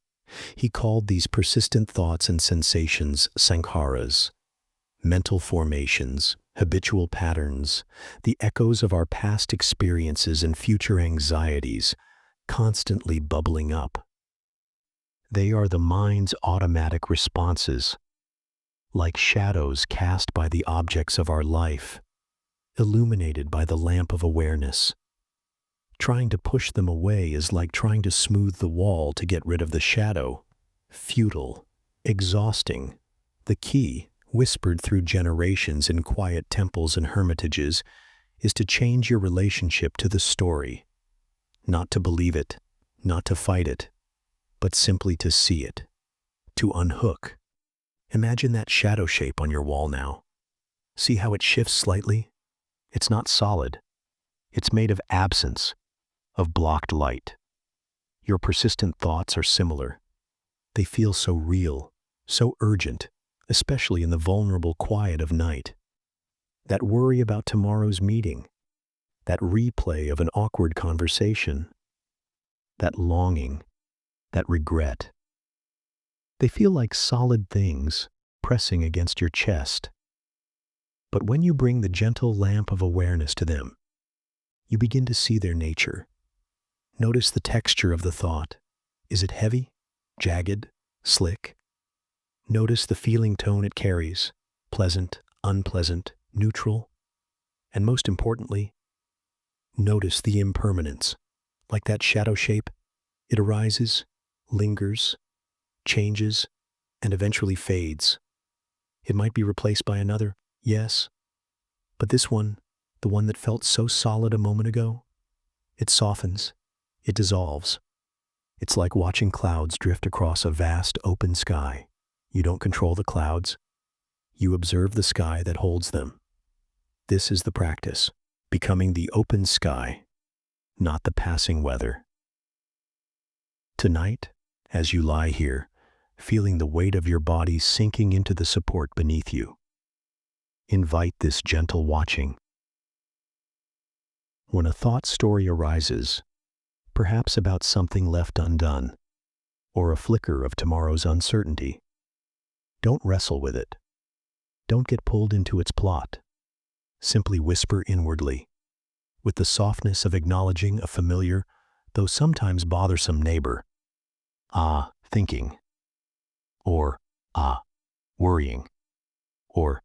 He called these persistent thoughts and sensations sankharas, mental formations, habitual patterns, the echoes of our past experiences and future anxieties, constantly bubbling up. They are the mind's automatic responses, like shadows cast by the objects of our life, illuminated by the lamp of awareness. Trying to push them away is like trying to smooth the wall to get rid of the shadow. Futile, exhausting. The key, whispered through generations in quiet temples and hermitages, is to change your relationship to the story. Not to believe it, not to fight it, but simply to see it, to unhook. Imagine that shadow shape on your wall now. See how it shifts slightly? It's not solid. It's made of absence, of blocked light. Your persistent thoughts are similar. They feel so real, so urgent, especially in the vulnerable quiet of night. That worry about tomorrow's meeting, that replay of an awkward conversation, that longing, that regret. They feel like solid things pressing against your chest. But when you bring the gentle lamp of awareness to them, you begin to see their nature. Notice the texture of the thought. Is it heavy, jagged, slick? Notice the feeling tone it carries, pleasant, unpleasant, neutral. And most importantly, notice the impermanence. Like that shadow shape, it arises, lingers, changes, and eventually fades. It might be replaced by another, yes, but this one, the one that felt so solid a moment ago, it softens, it dissolves. It's like watching clouds drift across a vast open sky. You don't control the clouds. You observe the sky that holds them. This is the practice, becoming the open sky, not the passing weather. Tonight, as you lie here, feeling the weight of your body sinking into the support beneath you, invite this gentle watching. When a thought story arises, perhaps about something left undone, or a flicker of tomorrow's uncertainty, don't wrestle with it. Don't get pulled into its plot. Simply whisper inwardly, with the softness of acknowledging a familiar, though sometimes bothersome neighbor. Ah, thinking. Or, ah, worrying. Or,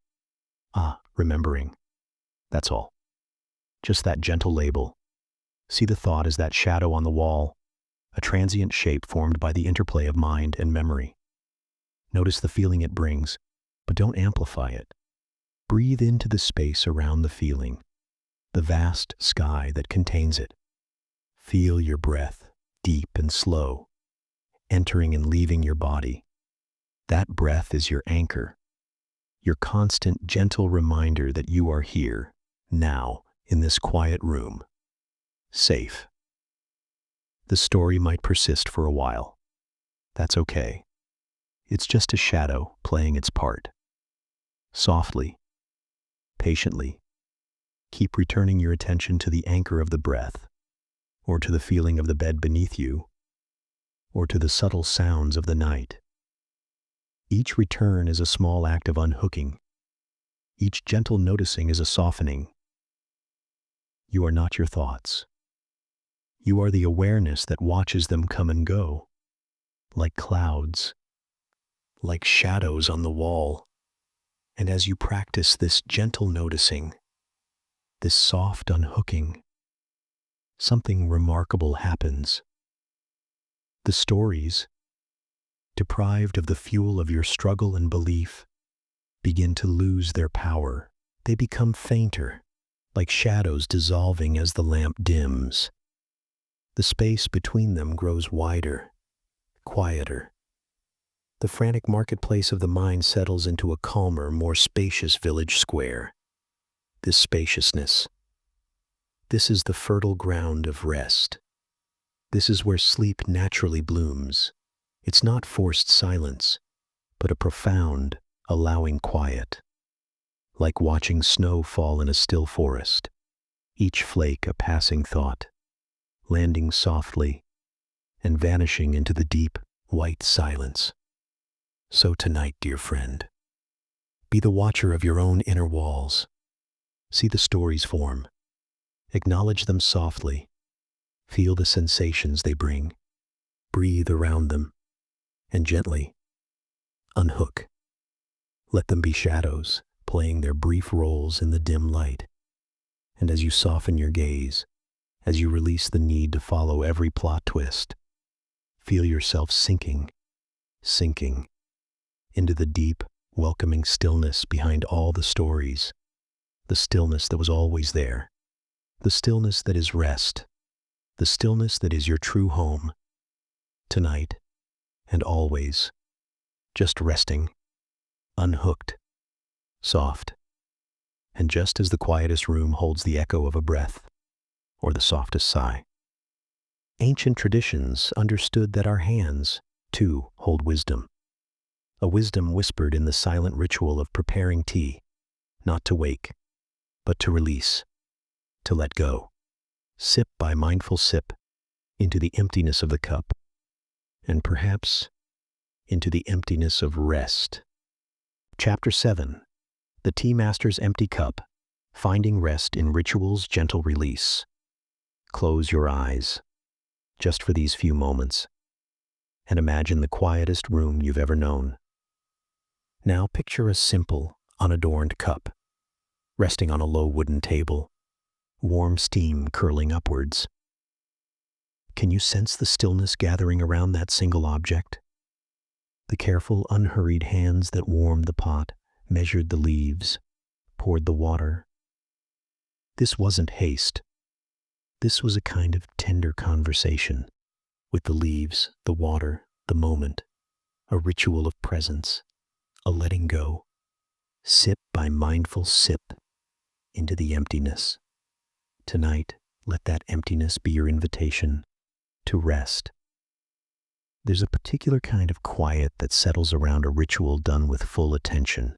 ah, remembering. That's all. Just that gentle label. See the thought as that shadow on the wall, a transient shape formed by the interplay of mind and memory. Notice the feeling it brings, but don't amplify it. Breathe into the space around the feeling, the vast sky that contains it. Feel your breath, deep and slow, entering and leaving your body. That breath is your anchor, your constant, gentle reminder that you are here, now, in this quiet room. Safe. The story might persist for a while. That's okay. It's just a shadow playing its part. Softly, patiently, keep returning your attention to the anchor of the breath, or to the feeling of the bed beneath you, or to the subtle sounds of the night. Each return is a small act of unhooking. Each gentle noticing is a softening. You are not your thoughts. You are the awareness that watches them come and go, like clouds, like shadows on the wall. And as you practice this gentle noticing, this soft unhooking, something remarkable happens. The stories, deprived of the fuel of your struggle and belief, begin to lose their power. They become fainter, like shadows dissolving as the lamp dims. The space between them grows wider, quieter. The frantic marketplace of the mind settles into a calmer, more spacious village square. This spaciousness, this is the fertile ground of rest. This is where sleep naturally blooms. It's not forced silence, but a profound, allowing quiet. Like watching snow fall in a still forest, each flake a passing thought, landing softly and vanishing into the deep, white silence. So tonight, dear friend, be the watcher of your own inner walls. See the stories form. Acknowledge them softly. Feel the sensations they bring. Breathe around them, and gently unhook. Let them be shadows, playing their brief roles in the dim light. And as you soften your gaze, as you release the need to follow every plot twist, feel yourself sinking into the deep, welcoming stillness behind all the stories, the stillness that was always there, the stillness that is rest, the stillness that is your true home, tonight and always, just resting, unhooked, soft, and just as the quietest room holds the echo of a breath or the softest sigh. Ancient traditions understood that our hands, too, hold wisdom. A wisdom whispered in the silent ritual of preparing tea, not to wake, but to release, to let go. Sip by mindful sip, into the emptiness of the cup, and perhaps into the emptiness of rest. Chapter 7. The Tea Master's Empty Cup, Finding Rest in Ritual's Gentle Release. Close your eyes, just for these few moments, and imagine the quietest room you've ever known. Now picture a simple, unadorned cup, resting on a low wooden table, warm steam curling upwards. Can you sense the stillness gathering around that single object? The careful, unhurried hands that warmed the pot, measured the leaves, poured the water. This wasn't haste. This was a kind of tender conversation with the leaves, the water, the moment, a ritual of presence, a letting go, sip by mindful sip into the emptiness. Tonight, let that emptiness be your invitation to rest. There's a particular kind of quiet that settles around a ritual done with full attention.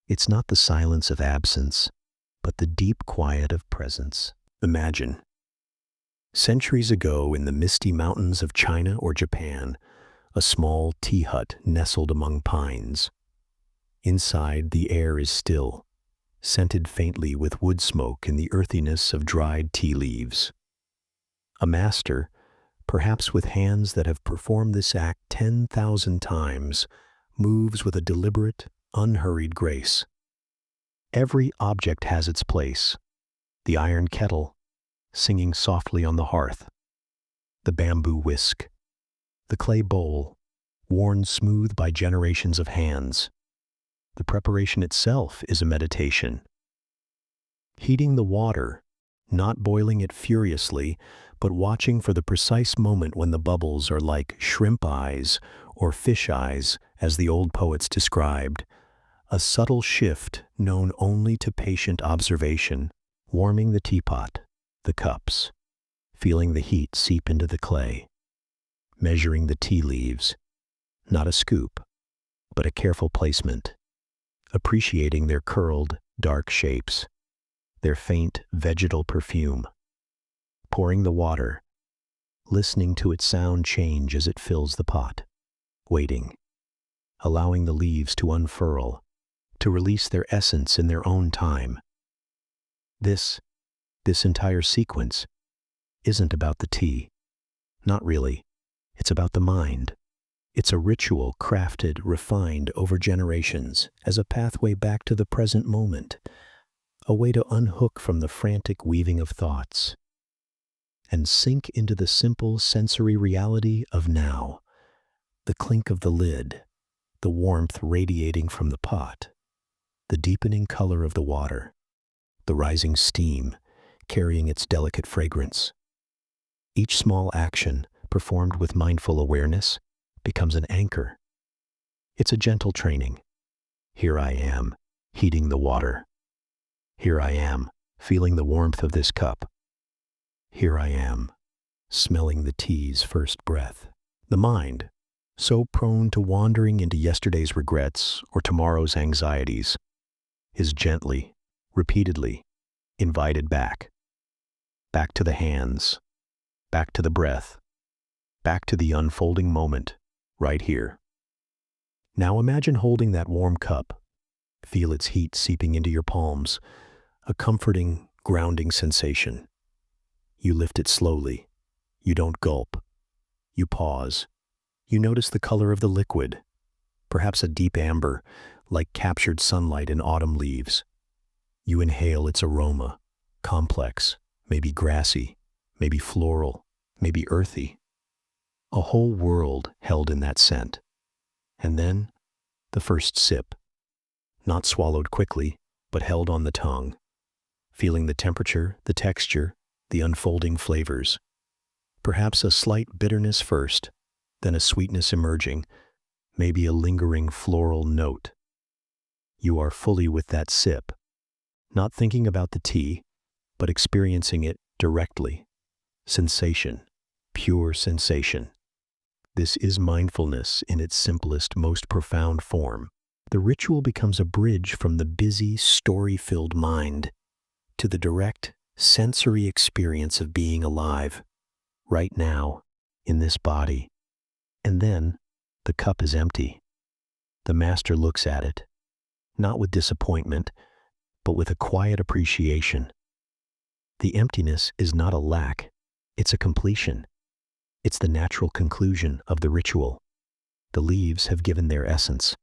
It's not the silence of absence, but the deep quiet of presence. Imagine, centuries ago in the misty mountains of China or Japan, a small tea hut nestled among pines. Inside, the air is still, scented faintly with wood smoke and the earthiness of dried tea leaves. A master, perhaps with hands that have performed this act 10,000 times, moves with a deliberate, unhurried grace. Every object has its place. The iron kettle, singing softly on the hearth. The bamboo whisk. The clay bowl, worn smooth by generations of hands. The preparation itself is a meditation. Heating the water, not boiling it furiously, but watching for the precise moment when the bubbles are like shrimp eyes or fish eyes, as the old poets described, a subtle shift known only to patient observation, warming the teapot, the cups, feeling the heat seep into the clay, measuring the tea leaves, not a scoop, but a careful placement, appreciating their curled, dark shapes, their faint vegetal perfume, pouring the water, listening to its sound change as it fills the pot, waiting, allowing the leaves to unfurl, to release their essence in their own time. This entire sequence isn't about the tea. Not really. It's about the mind. It's a ritual crafted, refined over generations as a pathway back to the present moment, a way to unhook from the frantic weaving of thoughts and sink into the simple sensory reality of now, the clink of the lid, the warmth radiating from the pot, the deepening color of the water, the rising steam carrying its delicate fragrance. Each small action, performed with mindful awareness, becomes an anchor. It's a gentle training. Here I am, heating the water. Here I am, feeling the warmth of this cup. Here I am, smelling the tea's first breath. The mind, so prone to wandering into yesterday's regrets or tomorrow's anxieties, is gently, repeatedly, invited back. Back to the hands, back to the breath, back to the unfolding moment, right here. Now imagine holding that warm cup. Feel its heat seeping into your palms, a comforting, grounding sensation. You lift it slowly. You don't gulp. You pause. You notice the color of the liquid, perhaps a deep amber, like captured sunlight in autumn leaves. You inhale its aroma, complex, maybe grassy, maybe floral, maybe earthy. A whole world held in that scent. And then, the first sip, not swallowed quickly, but held on the tongue, feeling the temperature, the texture, the unfolding flavors. Perhaps a slight bitterness first, then a sweetness emerging, maybe a lingering floral note. You are fully with that sip, not thinking about the tea, but experiencing it directly. Sensation, pure sensation. This is mindfulness in its simplest, most profound form. The ritual becomes a bridge from the busy, story-filled mind to the direct, sensory experience of being alive, right now, in this body. And then, the cup is empty. The master looks at it, not with disappointment, but with a quiet appreciation. The emptiness is not a lack, it's a completion. It's the natural conclusion of the ritual. The leaves have given their essence.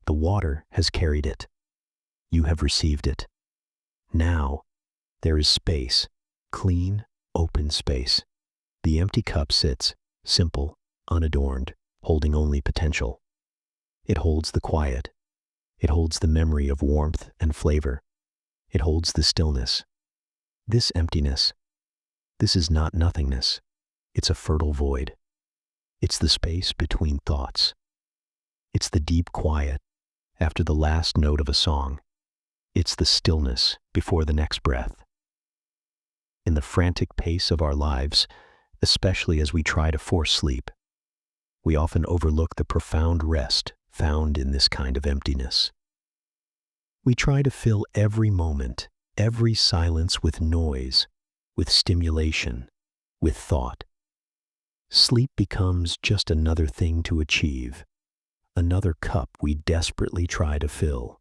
The water has carried it. You have received it. Now, there is space, clean, open space. The empty cup sits, simple, unadorned, holding only potential. It holds the quiet. It holds the memory of warmth and flavor. It holds the stillness. This emptiness, this is not nothingness. It's a fertile void. It's the space between thoughts. It's the deep quiet after the last note of a song. It's the stillness before the next breath. In the frantic pace of our lives, especially as we try to force sleep, we often overlook the profound rest found in this kind of emptiness. We try to fill every moment, every silence with noise, with stimulation, with thought. Sleep becomes just another thing to achieve, another cup we desperately try to fill.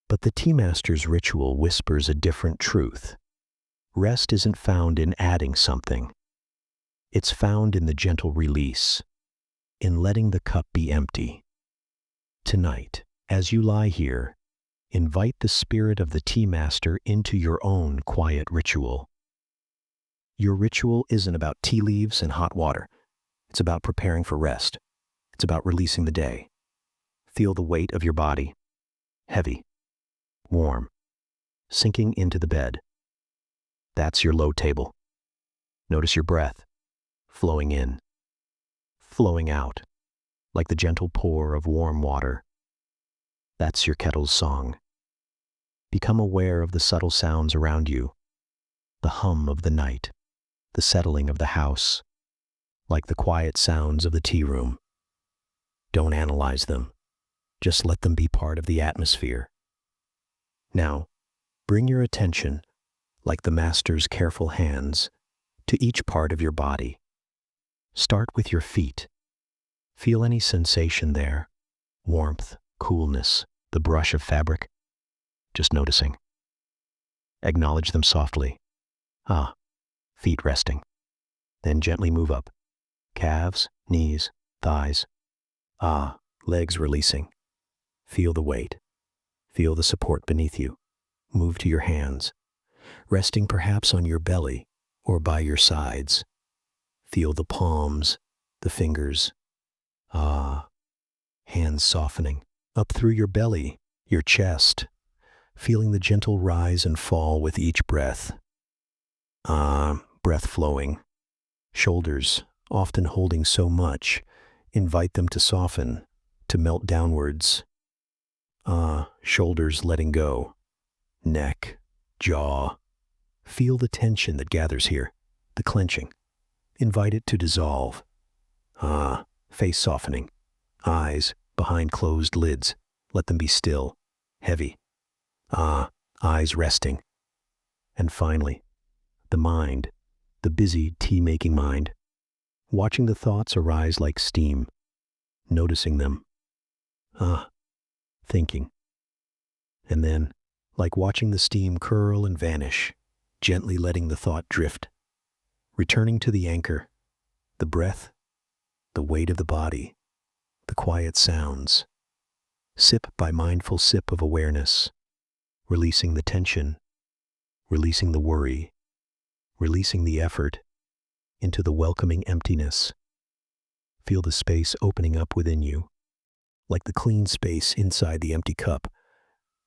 But the tea master's ritual whispers a different truth. Rest isn't found in adding something. It's found in the gentle release, in letting the cup be empty. Tonight, as you lie here, invite the spirit of the tea master into your own quiet ritual. Your ritual isn't about tea leaves and hot water. It's about preparing for rest. It's about releasing the day. Feel the weight of your body, heavy, warm, sinking into the bed. That's your low table. Notice your breath, flowing in, flowing out, like the gentle pour of warm water. That's your kettle's song. Become aware of the subtle sounds around you, the hum of the night, the settling of the house, like the quiet sounds of the tea room. Don't analyze them. Just let them be part of the atmosphere. Now, bring your attention, like the master's careful hands, to each part of your body. Start with your feet. Feel any sensation there, warmth, coolness, the brush of fabric. Just noticing. Acknowledge them softly. Ah, feet resting. Then gently move up. Calves, knees, thighs. Ah, legs releasing. Feel the weight. Feel the support beneath you. Move to your hands, resting perhaps on your belly or by your sides. Feel the palms, the fingers. Ah, hands softening up through your belly, your chest, feeling the gentle rise and fall with each breath. Ah, breath flowing. Shoulders, often holding so much, invite them to soften, to melt downwards. Ah, shoulders letting go. Neck, jaw. Feel the tension that gathers here, the clenching. Invite it to dissolve. Ah, face softening. Eyes behind closed lids. Let them be still, heavy. Ah, eyes resting. And finally, the mind, the busy tea-making mind, watching the thoughts arise like steam, noticing them. Ah, thinking. And then, like watching the steam curl and vanish, gently letting the thought drift, returning to the anchor, the breath, the weight of the body, the quiet sounds. Sip by mindful sip of awareness, releasing the tension, releasing the worry, releasing the effort into the welcoming emptiness. Feel the space opening up within you, like the clean space inside the empty cup.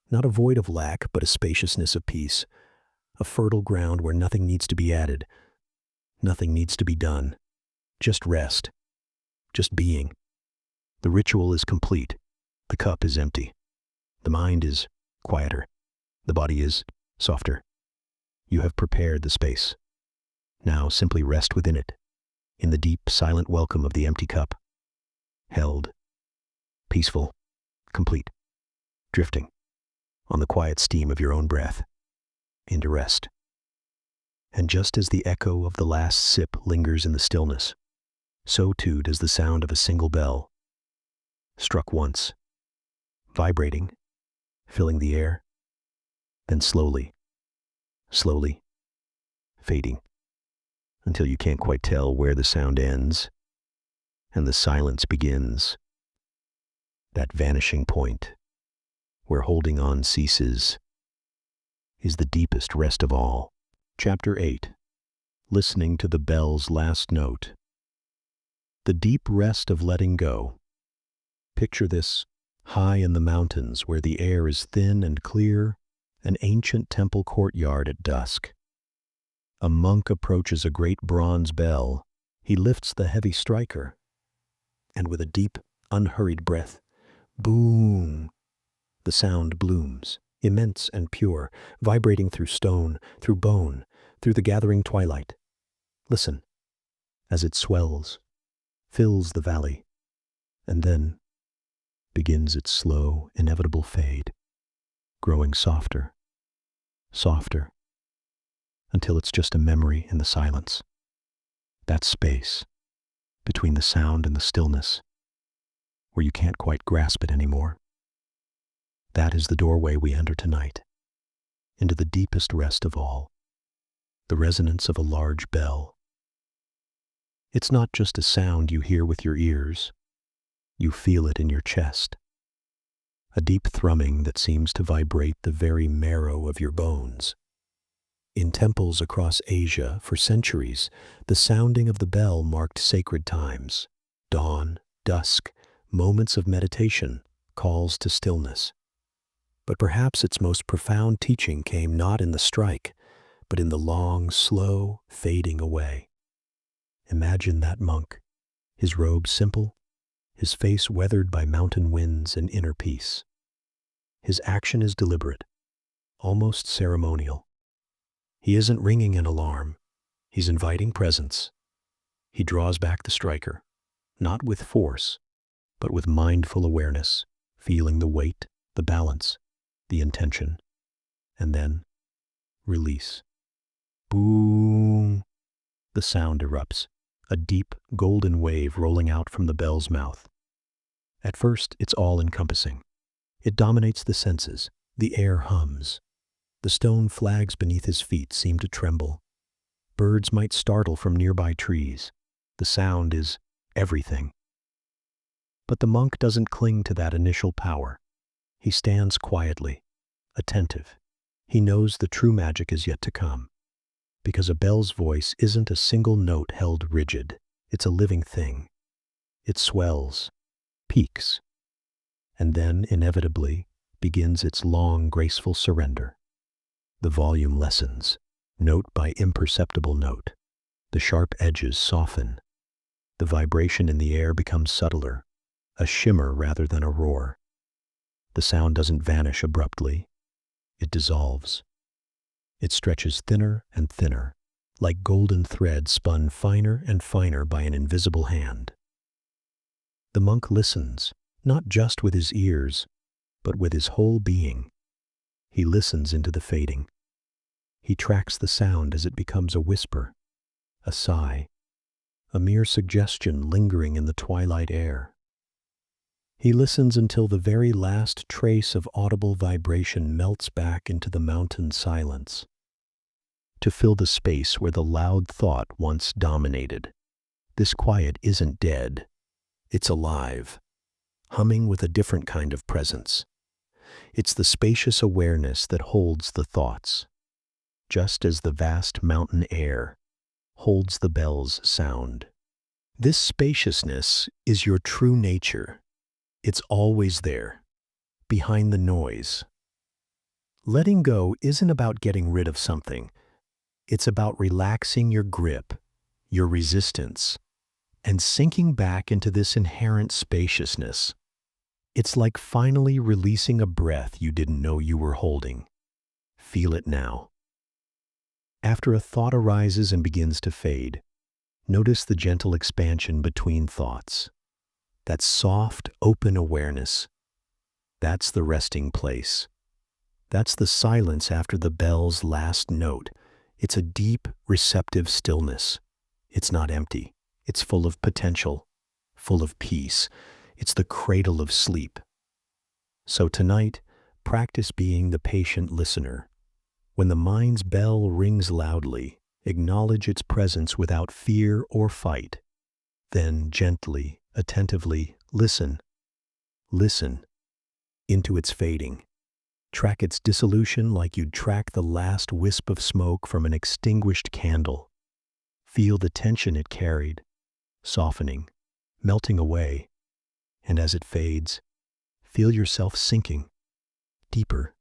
Not a void of lack, but a spaciousness of peace, a fertile ground where nothing needs to be added, nothing needs to be done, just rest, just being. The ritual is complete, the cup is empty, the mind is quieter, the body is softer. You have prepared the space. Now simply rest within it, in the deep, silent welcome of the empty cup, held, peaceful, complete, drifting on the quiet steam of your own breath, into rest. And just as the echo of the last sip lingers in the stillness, so too does the sound of a single bell, struck once, vibrating, filling the air, then slowly, slowly, fading, until you can't quite tell where the sound ends, and the silence begins. That vanishing point, where holding on ceases, is the deepest rest of all. Chapter 8. Listening to the bell's last note. The deep rest of letting go. Picture this, high in the mountains where the air is thin and clear, an ancient temple courtyard at dusk. A monk approaches a great bronze bell. He lifts the heavy striker, and with a deep, unhurried breath, boom, the sound blooms, immense and pure, vibrating through stone, through bone, through the gathering twilight. Listen, as it swells, fills the valley, and then begins its slow, inevitable fade, growing softer, softer, until it's just a memory in the silence. That space between the sound and the stillness, where you can't quite grasp it anymore. That is the doorway we enter tonight, into the deepest rest of all, the resonance of a large bell. It's not just a sound you hear with your ears, you feel it in your chest, a deep thrumming that seems to vibrate the very marrow of your bones. In temples across Asia for centuries, the sounding of the bell marked sacred times, dawn, dusk, moments of meditation, calls to stillness. But perhaps its most profound teaching came not in the strike, but in the long, slow fading away. Imagine that monk, his robe simple, his face weathered by mountain winds and inner peace. His action is deliberate, almost ceremonial. He isn't ringing an alarm, he's inviting presence. He draws back the striker, not with force, but with mindful awareness, feeling the weight, the balance, the intention, and then release. Boom! The sound erupts, a deep, golden wave rolling out from the bell's mouth. At first, it's all-encompassing. It dominates the senses. The air hums. The stone flags beneath his feet seem to tremble. Birds might startle from nearby trees. The sound is everything. But the monk doesn't cling to that initial power. He stands quietly, attentive. He knows the true magic is yet to come. Because a bell's voice isn't a single note held rigid. It's a living thing. It swells, peaks, and then, inevitably, begins its long, graceful surrender. The volume lessens, note by imperceptible note. The sharp edges soften. The vibration in the air becomes subtler, a shimmer rather than a roar. The sound doesn't vanish abruptly. It dissolves. It stretches thinner and thinner, like golden thread spun finer and finer by an invisible hand. The monk listens, not just with his ears, but with his whole being. He listens into the fading. He tracks the sound as it becomes a whisper, a sigh, a mere suggestion lingering in the twilight air. He listens until the very last trace of audible vibration melts back into the mountain silence, to fill the space where the loud thought once dominated. This quiet isn't dead. It's alive, humming with a different kind of presence. It's the spacious awareness that holds the thoughts, just as the vast mountain air holds the bell's sound. This spaciousness is your true nature. It's always there, behind the noise. Letting go isn't about getting rid of something. It's about relaxing your grip, your resistance, and sinking back into this inherent spaciousness. It's like finally releasing a breath you didn't know you were holding. Feel it now. After a thought arises and begins to fade, notice the gentle expansion between thoughts. That soft, open awareness. That's the resting place. That's the silence after the bell's last note. It's a deep, receptive stillness. It's not empty. It's full of potential, full of peace. It's the cradle of sleep. So tonight, practice being the patient listener. When the mind's bell rings loudly, acknowledge its presence without fear or fight. Then gently, attentively listen. Listen into its fading. Track its dissolution like you'd track the last wisp of smoke from an extinguished candle. Feel the tension it carried, softening, melting away, and as it fades, feel yourself sinking deeper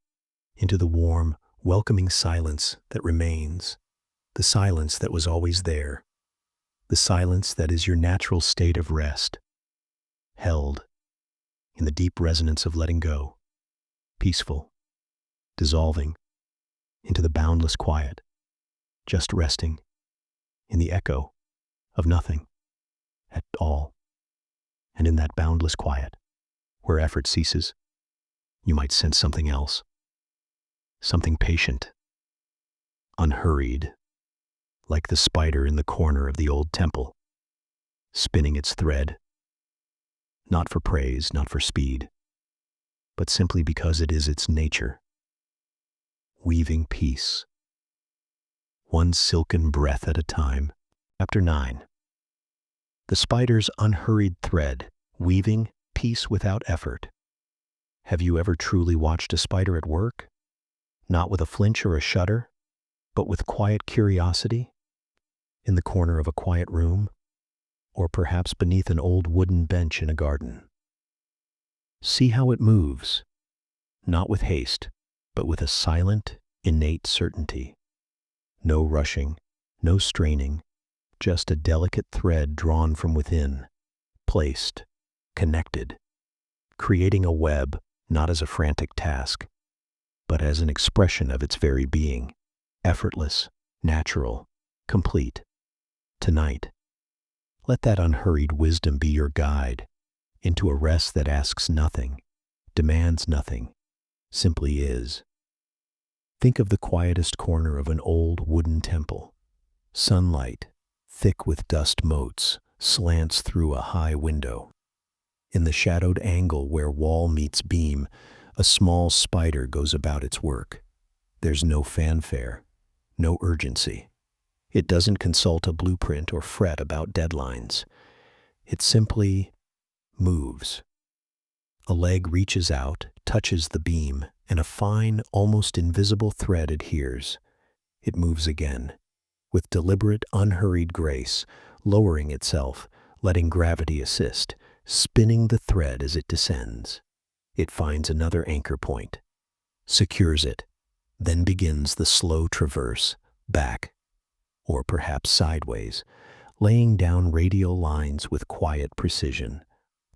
into the warm, welcoming silence that remains, the silence that was always there, the silence that is your natural state of rest, held in the deep resonance of letting go, peaceful, dissolving into the boundless quiet, just resting in the echo of nothing at all. And in that boundless quiet, where effort ceases, you might sense something else, something patient, unhurried, like the spider in the corner of the old temple, spinning its thread, not for praise, not for speed, but simply because it is its nature. Weaving peace, one silken breath at a time. Chapter 9. The spider's unhurried thread, weaving peace without effort. Have you ever truly watched a spider at work? Not with a flinch or a shudder, but with quiet curiosity? In the corner of a quiet room, or perhaps beneath an old wooden bench in a garden. See how it moves, not with haste, but with a silent, innate certainty. No rushing, no straining, just a delicate thread drawn from within, placed, connected, creating a web not as a frantic task, but as an expression of its very being, effortless, natural, complete. Tonight, let that unhurried wisdom be your guide into a rest that asks nothing, demands nothing, simply is. Think of the quietest corner of an old wooden temple. Sunlight, thick with dust motes, slants through a high window. In the shadowed angle where wall meets beam, a small spider goes about its work. There's no fanfare, no urgency. It doesn't consult a blueprint or fret about deadlines. It simply moves. A leg reaches out, touches the beam, and a fine, almost invisible thread adheres. It moves again, with deliberate, unhurried grace, lowering itself, letting gravity assist, spinning the thread as it descends. It finds another anchor point, secures it, then begins the slow traverse, back, or perhaps sideways, laying down radial lines with quiet precision.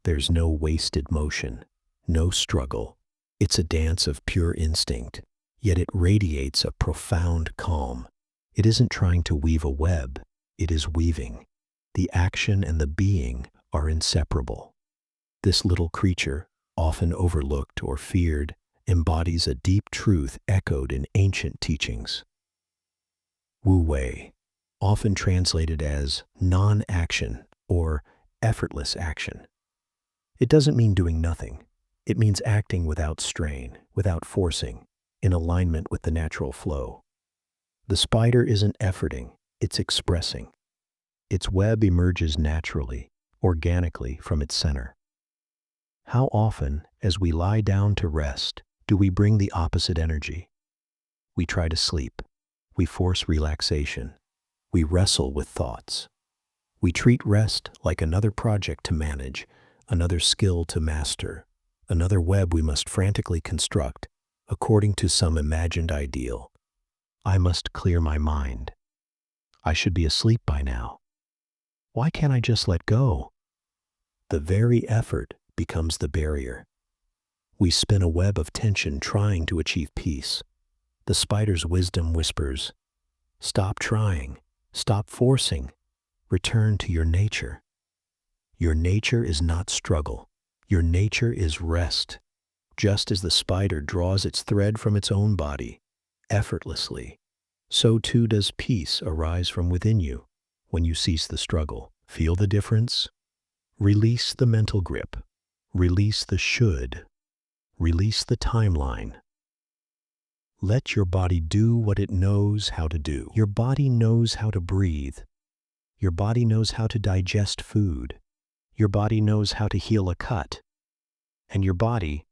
There's no wasted motion, no struggle. It's a dance of pure instinct, yet it radiates a profound calm. It isn't trying to weave a web, it is weaving. The action and the being are inseparable. This little creature, often overlooked or feared, embodies a deep truth echoed in ancient teachings. Wu Wei, often translated as non-action or effortless action. It doesn't mean doing nothing. It means acting without strain, without forcing, in alignment with the natural flow. The spider isn't efforting, it's expressing. Its web emerges naturally, organically from its center. How often, as we lie down to rest, do we bring the opposite energy? We try to sleep. We force relaxation. We wrestle with thoughts. We treat rest like another project to manage, another skill to master, another web we must frantically construct according to some imagined ideal. I must clear my mind. I should be asleep by now. Why can't I just let go? The very effort becomes the barrier. We spin a web of tension trying to achieve peace. The spider's wisdom whispers, stop trying, stop forcing, return to your nature. Your nature is not struggle. Your nature is rest. Just as the spider draws its thread from its own body, effortlessly, so too does peace arise from within you when you cease the struggle. Feel the difference? Release the mental grip. Release the should. Release the timeline. Let your body do what it knows how to do. Your body knows how to breathe. Your body knows how to digest food. Your body knows how to heal a cut. And your body,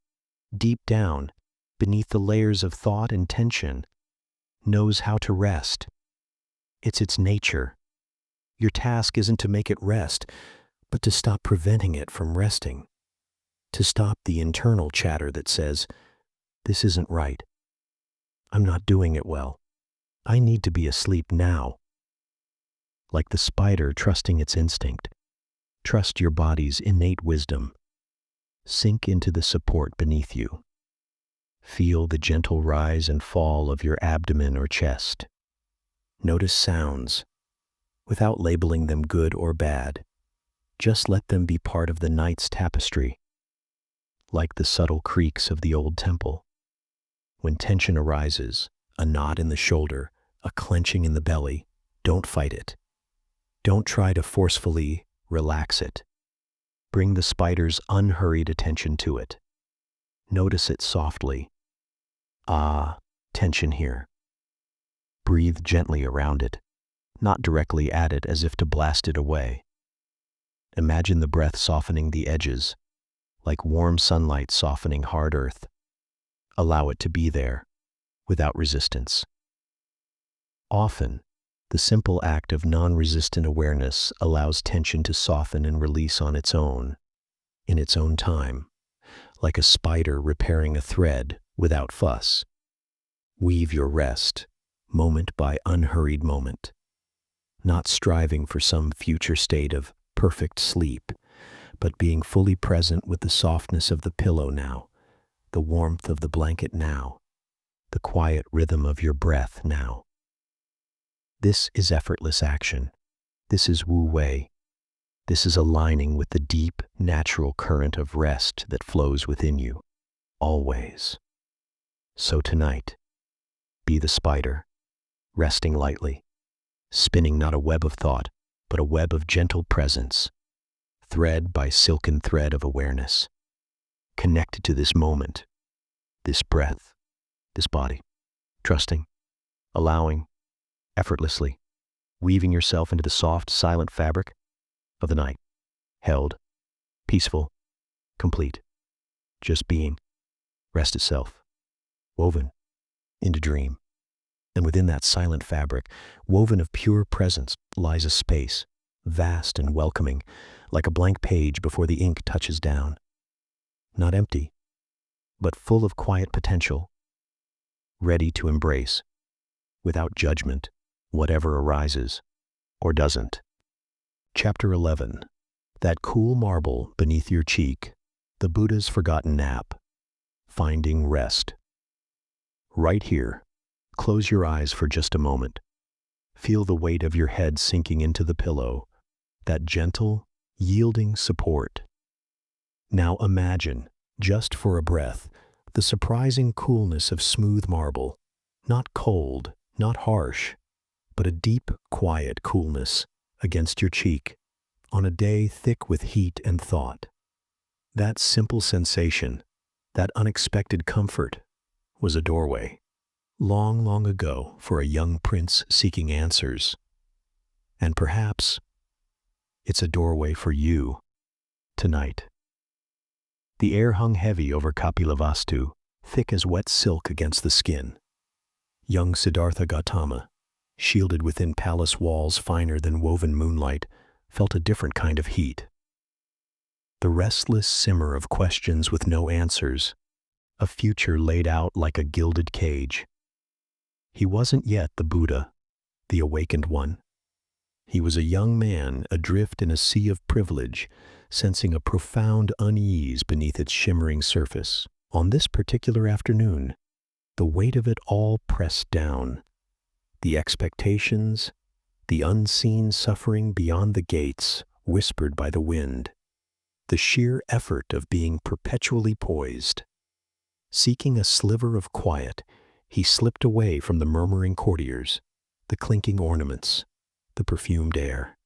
deep down, beneath the layers of thought and tension, knows how to rest. It's its nature. Your task isn't to make it rest, but to stop preventing it from resting. To stop the internal chatter that says, this isn't right. I'm not doing it well. I need to be asleep now. Like the spider trusting its instinct, trust your body's innate wisdom. Sink into the support beneath you. Feel the gentle rise and fall of your abdomen or chest. Notice sounds, without labeling them good or bad. Just let them be part of the night's tapestry. Like the subtle creaks of the old temple. When tension arises, a knot in the shoulder, a clenching in the belly, don't fight it. Don't try to forcefully relax it. Bring the spider's unhurried attention to it. Notice it softly. Ah, tension here. Breathe gently around it, not directly at it as if to blast it away. Imagine the breath softening the edges, like warm sunlight softening hard earth. Allow it to be there, without resistance. Often, the simple act of non-resistant awareness allows tension to soften and release on its own, in its own time, like a spider repairing a thread without fuss. Weave your rest, moment by unhurried moment, not striving for some future state of perfect sleep, but being fully present with the softness of the pillow now, the warmth of the blanket now, the quiet rhythm of your breath now. This is effortless action. This is Wu Wei. This is aligning with the deep, natural current of rest that flows within you, always. So tonight, be the spider, resting lightly, spinning not a web of thought, but a web of gentle presence, thread by silken thread of awareness, connected to this moment, this breath, this body, trusting, allowing, effortlessly, weaving yourself into the soft, silent fabric of the night, held, peaceful, complete, just being, rest itself, woven into dream. And within that silent fabric, woven of pure presence, lies a space, vast and welcoming, like a blank page before the ink touches down. Not empty, but full of quiet potential, ready to embrace, without judgment, whatever arises or doesn't. Chapter 11. That cool marble beneath your cheek, the Buddha's forgotten nap, finding rest. Right here, close your eyes for just a moment. Feel the weight of your head sinking into the pillow, that gentle, yielding support. Now imagine, just for a breath, the surprising coolness of smooth marble, not cold, not harsh, but a deep, quiet coolness against your cheek, on a day thick with heat and thought. That simple sensation, that unexpected comfort, was a doorway, long, long ago for a young prince seeking answers. And perhaps it's a doorway for you, tonight. The air hung heavy over Kapilavastu, thick as wet silk against the skin. Young Siddhartha Gautama, shielded within palace walls finer than woven moonlight, felt a different kind of heat. The restless simmer of questions with no answers, a future laid out like a gilded cage. He wasn't yet the Buddha, the awakened one. He was a young man adrift in a sea of privilege, sensing a profound unease beneath its shimmering surface. On this particular afternoon, the weight of it all pressed down. The expectations, the unseen suffering beyond the gates, whispered by the wind. The sheer effort of being perpetually poised. Seeking a sliver of quiet, he slipped away from the murmuring courtiers, the clinking ornaments, the perfumed air,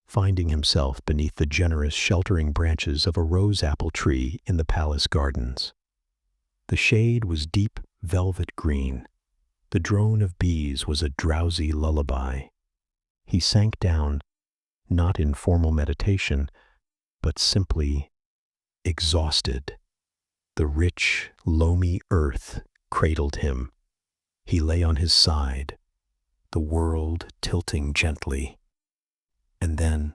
finding himself beneath the generous sheltering branches of a rose apple tree in the palace gardens. The shade was deep velvet green. The drone of bees was a drowsy lullaby. He sank down, not in formal meditation, but simply exhausted. The rich, loamy earth cradled him. He lay on his side, the world tilting gently. And then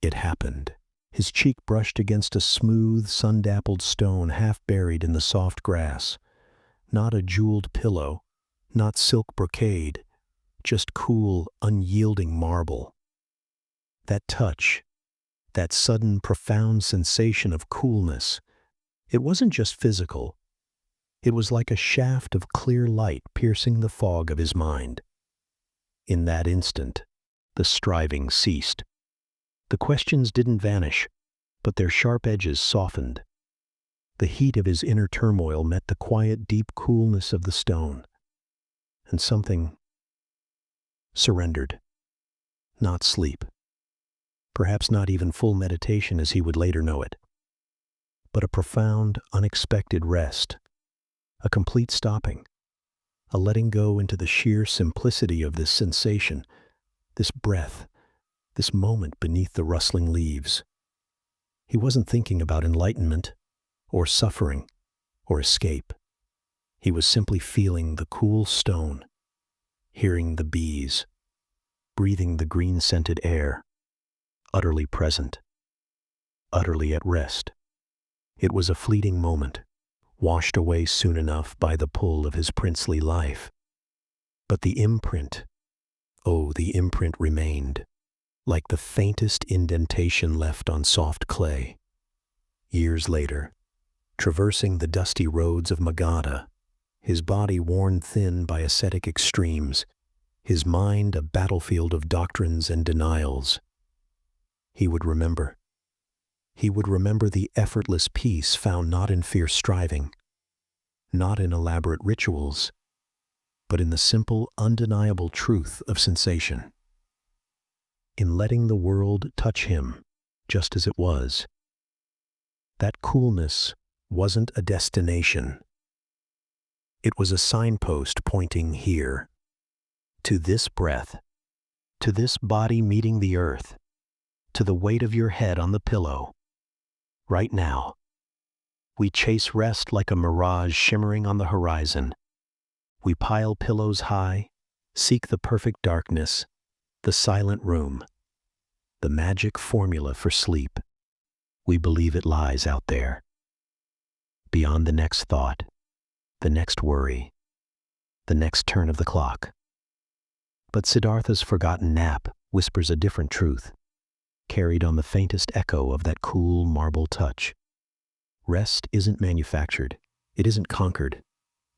it happened. His cheek brushed against a smooth, sun-dappled stone half buried in the soft grass. Not a jeweled pillow, not silk brocade, just cool, unyielding marble. That touch, that sudden, profound sensation of coolness, it wasn't just physical. It was like a shaft of clear light piercing the fog of his mind. In that instant, the striving ceased. The questions didn't vanish, but their sharp edges softened. The heat of his inner turmoil met the quiet, deep coolness of the stone. And something surrendered. Not sleep. Perhaps not even full meditation as he would later know it. but a profound, unexpected rest, a complete stopping, a letting go into the sheer simplicity of this sensation, this breath, this moment beneath the rustling leaves. He wasn't thinking about enlightenment, or suffering, or escape. He was simply feeling the cool stone, hearing the bees, breathing the green-scented air, utterly present, utterly at rest. It was a fleeting moment, washed away soon enough by the pull of his princely life. But the imprint, oh, the imprint remained, like the faintest indentation left on soft clay. Years later, traversing the dusty roads of Magadha, his body worn thin by ascetic extremes, his mind a battlefield of doctrines and denials, he would remember. He would remember the effortless peace found not in fierce striving, not in elaborate rituals, but in the simple, undeniable truth of sensation. In letting the world touch him just as it was. That coolness wasn't a destination. It was a signpost pointing here, to this breath, to this body meeting the earth, to the weight of your head on the pillow. Right now, we chase rest like a mirage shimmering on the horizon. We pile pillows high, seek the perfect darkness, the silent room, the magic formula for sleep. We believe it lies out there, beyond the next thought, the next worry, the next turn of the clock. But Siddhartha's forgotten nap whispers a different truth, carried on the faintest echo of that cool marble touch. Rest isn't manufactured, it isn't conquered,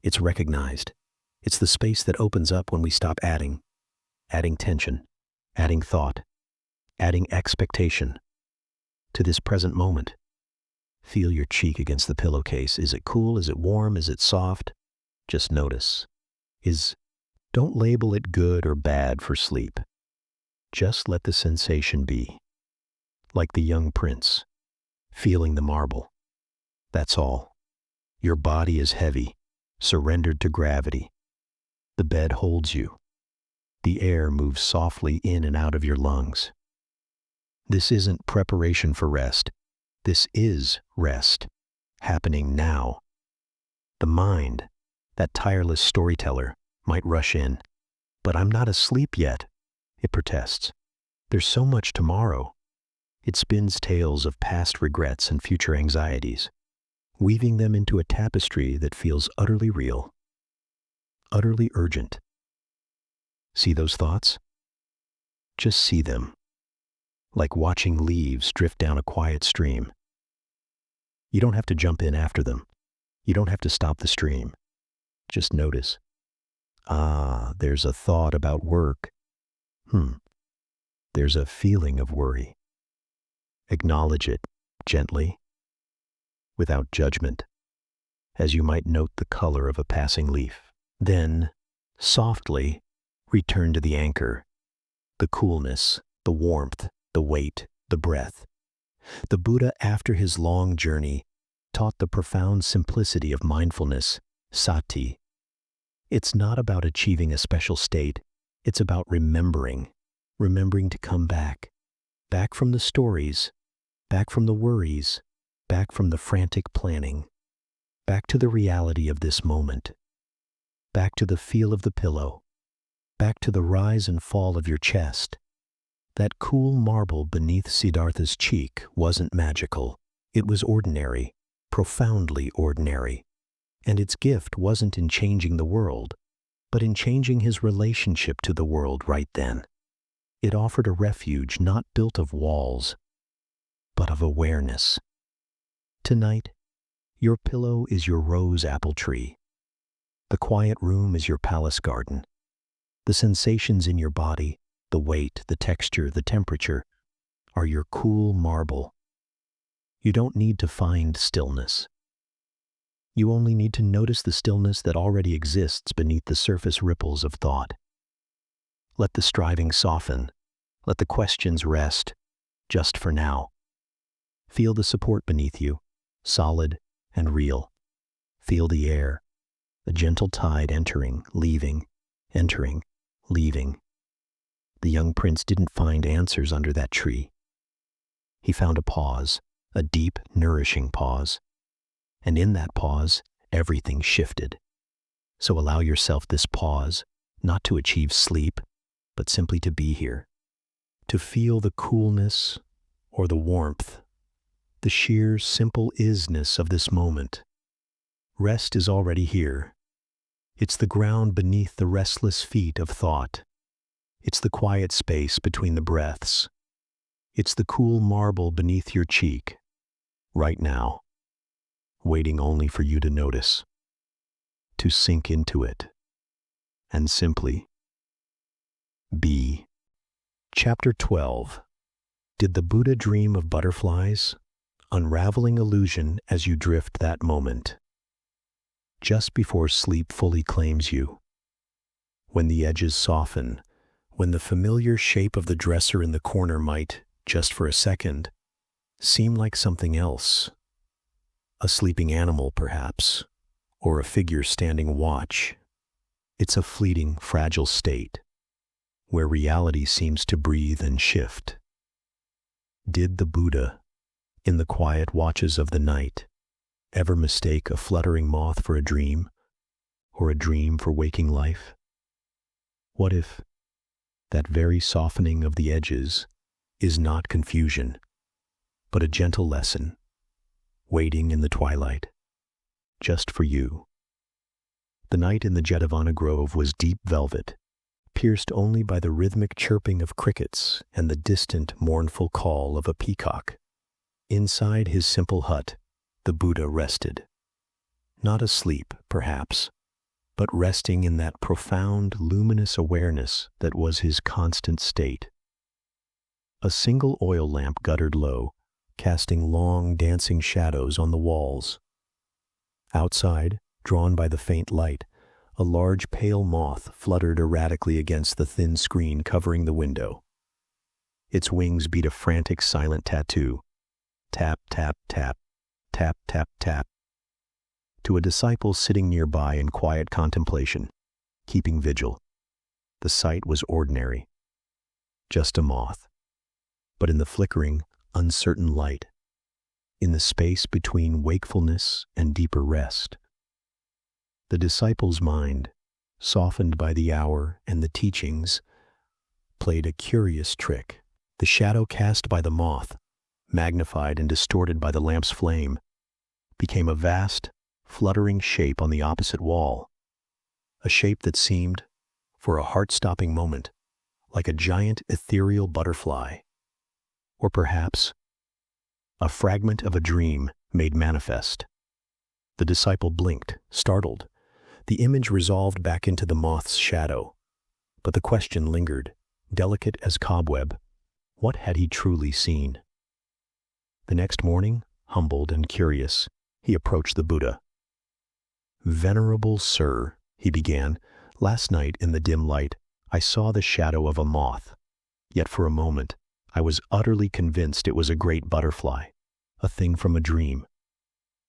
it's recognized. It's the space that opens up when we stop adding tension, adding thought, adding expectation to this present moment. Feel your cheek against the pillowcase. Is it cool? Is it warm? Is it soft? Just notice. Don't label it good or bad for sleep. Just let the sensation be. Like the young prince, feeling the marble. That's all. Your body is heavy, surrendered to gravity. The bed holds you. The air moves softly in and out of your lungs. This isn't preparation for rest. This is rest, happening now. The mind, that tireless storyteller, might rush in. But I'm not asleep yet, it protests. There's so much tomorrow. It spins tales of past regrets and future anxieties, weaving them into a tapestry that feels utterly real, utterly urgent. See those thoughts? Just see them, like watching leaves drift down a quiet stream. You don't have to jump in after them. You don't have to stop the stream. Just notice. There's a thought about work. There's a feeling of worry. Acknowledge it gently, without judgment, as you might note the color of a passing leaf. Then, softly, return to the anchor, the coolness, the warmth, the weight, the breath. The Buddha, after his long journey, taught the profound simplicity of mindfulness, sati. It's not about achieving a special state. It's about remembering to come back from the stories, back from the worries, back from the frantic planning, back to the reality of this moment, back to the feel of the pillow, back to the rise and fall of your chest. That cool marble beneath Siddhartha's cheek wasn't magical. It was ordinary, profoundly ordinary. And its gift wasn't in changing the world, but in changing his relationship to the world right then. It offered a refuge not built of walls, but of awareness. Tonight, your pillow is your rose apple tree. The quiet room is your palace garden. The sensations in your body, the weight, the texture, the temperature, are your cool marble. You don't need to find stillness. You only need to notice the stillness that already exists beneath the surface ripples of thought. Let the striving soften. Let the questions rest, just for now. Feel the support beneath you, solid and real. Feel the air, a gentle tide entering, leaving, entering, leaving. The young prince didn't find answers under that tree. He found a pause, a deep, nourishing pause. And in that pause, everything shifted. So allow yourself this pause, not to achieve sleep, but simply to be here. To feel the coolness or the warmth, the sheer, simple isness of this moment. Rest is already here. It's the ground beneath the restless feet of thought. It's the quiet space between the breaths. It's the cool marble beneath your cheek, right now, waiting only for you to notice, to sink into it, and simply be. Chapter 12. Did the Buddha dream of butterflies? Unraveling illusion as you drift that moment. Just before sleep fully claims you. When the edges soften, when the familiar shape of the dresser in the corner might, just for a second, seem like something else. A sleeping animal, perhaps, or a figure standing watch. It's a fleeting, fragile state, where reality seems to breathe and shift. Did the Buddha, in the quiet watches of the night, ever mistake a fluttering moth for a dream, or a dream for waking life? What if that very softening of the edges is not confusion, but a gentle lesson, waiting in the twilight, just for you? The night in the Jetavana Grove was deep velvet, pierced only by the rhythmic chirping of crickets and the distant, mournful call of a peacock. Inside his simple hut, the Buddha rested. Not asleep, perhaps, but resting in that profound, luminous awareness that was his constant state. A single oil lamp guttered low, casting long, dancing shadows on the walls. Outside, drawn by the faint light, a large pale moth fluttered erratically against the thin screen covering the window. Its wings beat a frantic, silent tattoo. Tap, tap, tap, tap, tap, tap. To a disciple sitting nearby in quiet contemplation, keeping vigil, the sight was ordinary. Just a moth. But in the flickering, uncertain light, in the space between wakefulness and deeper rest, the disciple's mind, softened by the hour and the teachings, played a curious trick. The shadow cast by the moth, magnified and distorted by the lamp's flame, became a vast, fluttering shape on the opposite wall, a shape that seemed, for a heart-stopping moment, like a giant ethereal butterfly, or perhaps a fragment of a dream made manifest. The disciple blinked, startled. The image resolved back into the moth's shadow, but the question lingered, delicate as cobweb. What had he truly seen? The next morning, humbled and curious, he approached the Buddha. "Venerable Sir," he began, "last night in the dim light, I saw the shadow of a moth. Yet for a moment, I was utterly convinced it was a great butterfly, a thing from a dream.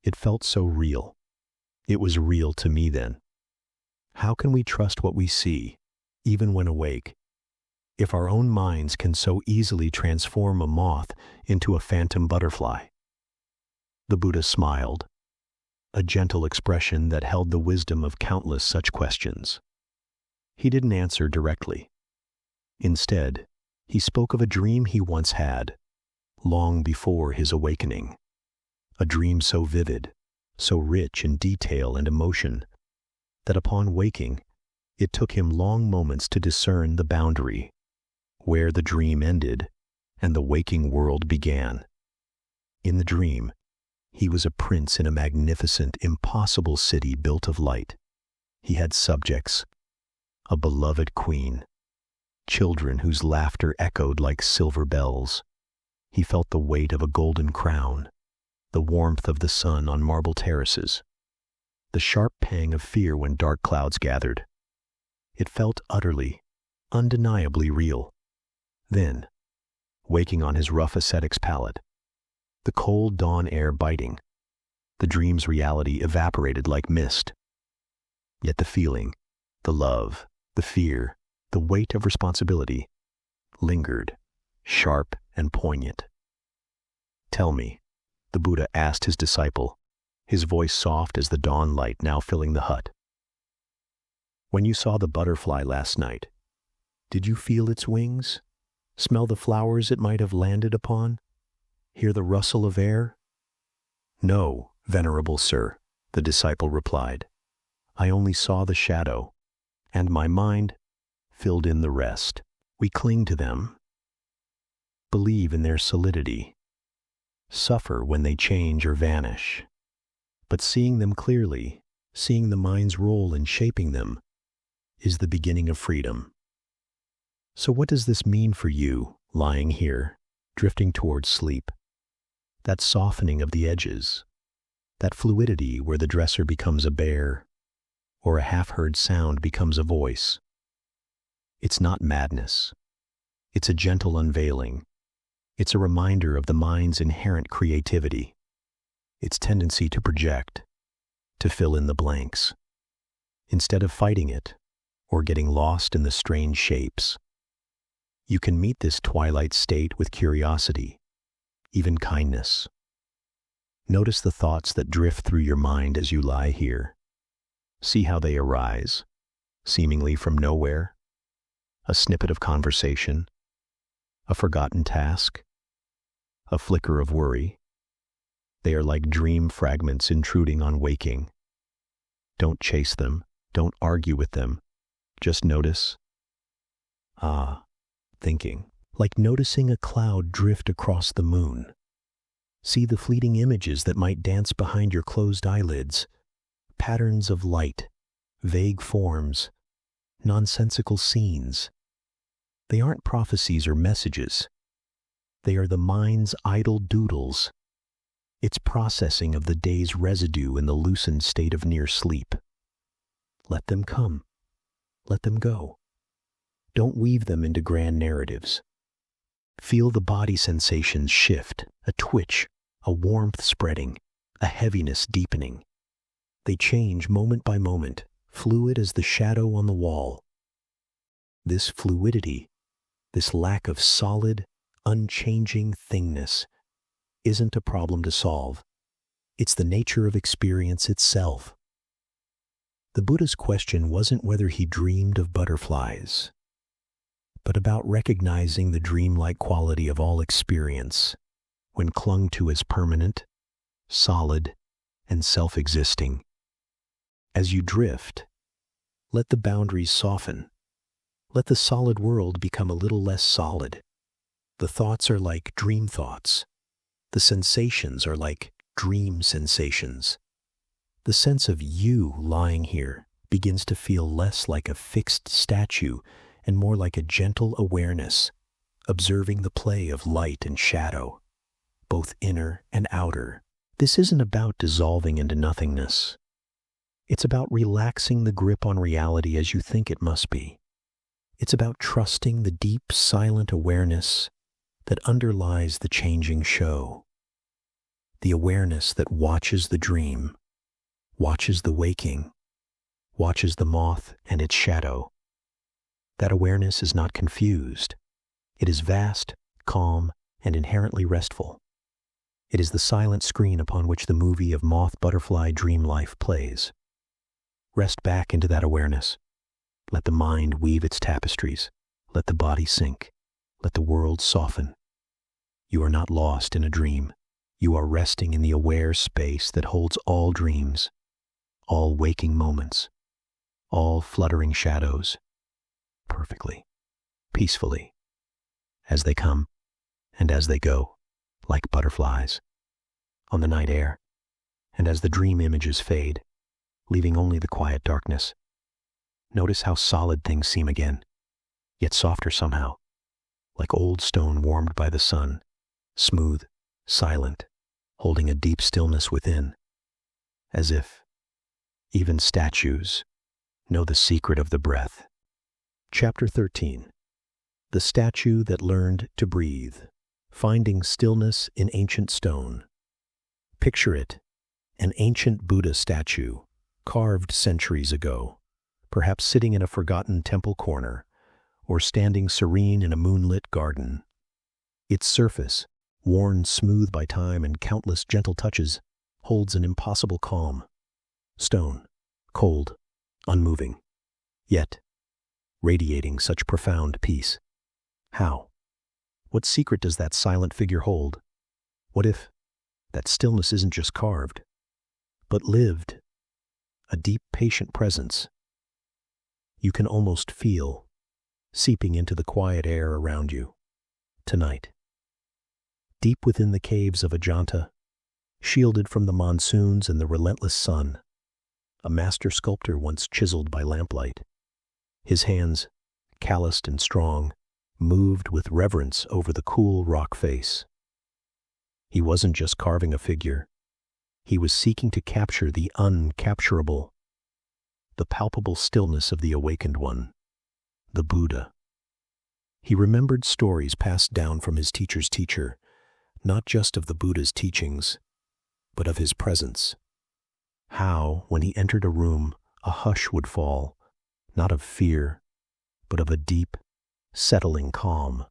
It felt so real. It was real to me then. How can we trust what we see, even when awake, if our own minds can so easily transform a moth into a phantom butterfly?" The Buddha smiled, a gentle expression that held the wisdom of countless such questions. He didn't answer directly. Instead, he spoke of a dream he once had, long before his awakening. A dream so vivid, so rich in detail and emotion, that upon waking, it took him long moments to discern the boundary, where the dream ended and the waking world began. In the dream, he was a prince in a magnificent, impossible city built of light. He had subjects, a beloved queen, children whose laughter echoed like silver bells. He felt the weight of a golden crown, the warmth of the sun on marble terraces, the sharp pang of fear when dark clouds gathered. It felt utterly, undeniably real. Then, waking on his rough ascetic's pallet, the cold dawn air biting, The dream's reality evaporated like mist. Yet the feeling, the love, the fear, the weight of responsibility lingered, sharp and poignant. "Tell me," the Buddha asked his disciple, his voice soft as the dawn light now filling the hut. "When you saw the butterfly last night, did you feel its wings? Smell the flowers it might have landed upon? Hear the rustle of air?" "No, venerable sir," the disciple replied. "I only saw the shadow, and my mind filled in the rest." We cling to them, believe in their solidity, suffer when they change or vanish. But seeing them clearly, seeing the mind's role in shaping them, is the beginning of freedom. So what does this mean for you, lying here, drifting towards sleep? That softening of the edges, that fluidity where the dresser becomes a bear, or a half-heard sound becomes a voice. It's not madness. It's a gentle unveiling. It's a reminder of the mind's inherent creativity, its tendency to project, to fill in the blanks. Instead of fighting it, or getting lost in the strange shapes, you can meet this twilight state with curiosity, even kindness. Notice the thoughts that drift through your mind as you lie here. See how they arise, seemingly from nowhere. A snippet of conversation, a forgotten task, a flicker of worry. They are like dream fragments intruding on waking. Don't chase them, don't argue with them, just notice. Thinking, like noticing a cloud drift across the moon. See the fleeting images that might dance behind your closed eyelids, patterns of light, vague forms, nonsensical scenes. They aren't prophecies or messages. They are the mind's idle doodles, its processing of the day's residue in the loosened state of near sleep. Let them come. Let them go. Don't weave them into grand narratives. Feel the body sensations shift, a twitch, a warmth spreading, a heaviness deepening. They change moment by moment, fluid as the shadow on the wall. This fluidity, this lack of solid, unchanging thingness, isn't a problem to solve. It's the nature of experience itself. The Buddha's question wasn't whether he dreamed of butterflies, but about recognizing the dreamlike quality of all experience when clung to as permanent, solid, and self-existing. As you drift, let the boundaries soften. Let the solid world become a little less solid. The thoughts are like dream thoughts. The sensations are like dream sensations. The sense of you lying here begins to feel less like a fixed statue and more like a gentle awareness, observing the play of light and shadow, both inner and outer. This isn't about dissolving into nothingness. It's about relaxing the grip on reality as you think it must be. It's about trusting the deep, silent awareness that underlies the changing show. The awareness that watches the dream, watches the waking, watches the moth and its shadow. That awareness is not confused. It is vast, calm, and inherently restful. It is the silent screen upon which the movie of moth-butterfly dream life plays. Rest back into that awareness. Let the mind weave its tapestries. Let the body sink. Let the world soften. You are not lost in a dream. You are resting in the aware space that holds all dreams, all waking moments, all fluttering shadows, perfectly, peacefully, as they come and as they go, like butterflies, on the night air, and as the dream images fade, leaving only the quiet darkness. Notice how solid things seem again, yet softer somehow, like old stone warmed by the sun, smooth, silent, holding a deep stillness within, as if even statues know the secret of the breath. Chapter 13. The Statue That Learned to Breathe, Finding Stillness in Ancient Stone. Picture it, An ancient Buddha statue, carved centuries ago, perhaps sitting in a forgotten temple corner, or standing serene in a moonlit garden. Its surface, worn smooth by time and countless gentle touches, holds an impossible calm. Stone, cold, unmoving, yet radiating such profound peace. How? What secret does that silent figure hold? What if that stillness isn't just carved, but lived, a deep, patient presence you can almost feel seeping into the quiet air around you tonight? Deep within the caves of Ajanta, shielded from the monsoons and the relentless sun, a master sculptor once chiseled by lamplight. His hands, calloused and strong, moved with reverence over the cool rock face. He wasn't just carving a figure. He was seeking to capture the uncapturable, the palpable stillness of the awakened one, the Buddha. He remembered stories passed down from his teacher's teacher, not just of the Buddha's teachings, but of his presence. How, when he entered a room, a hush would fall, not of fear, but of a deep, settling calm.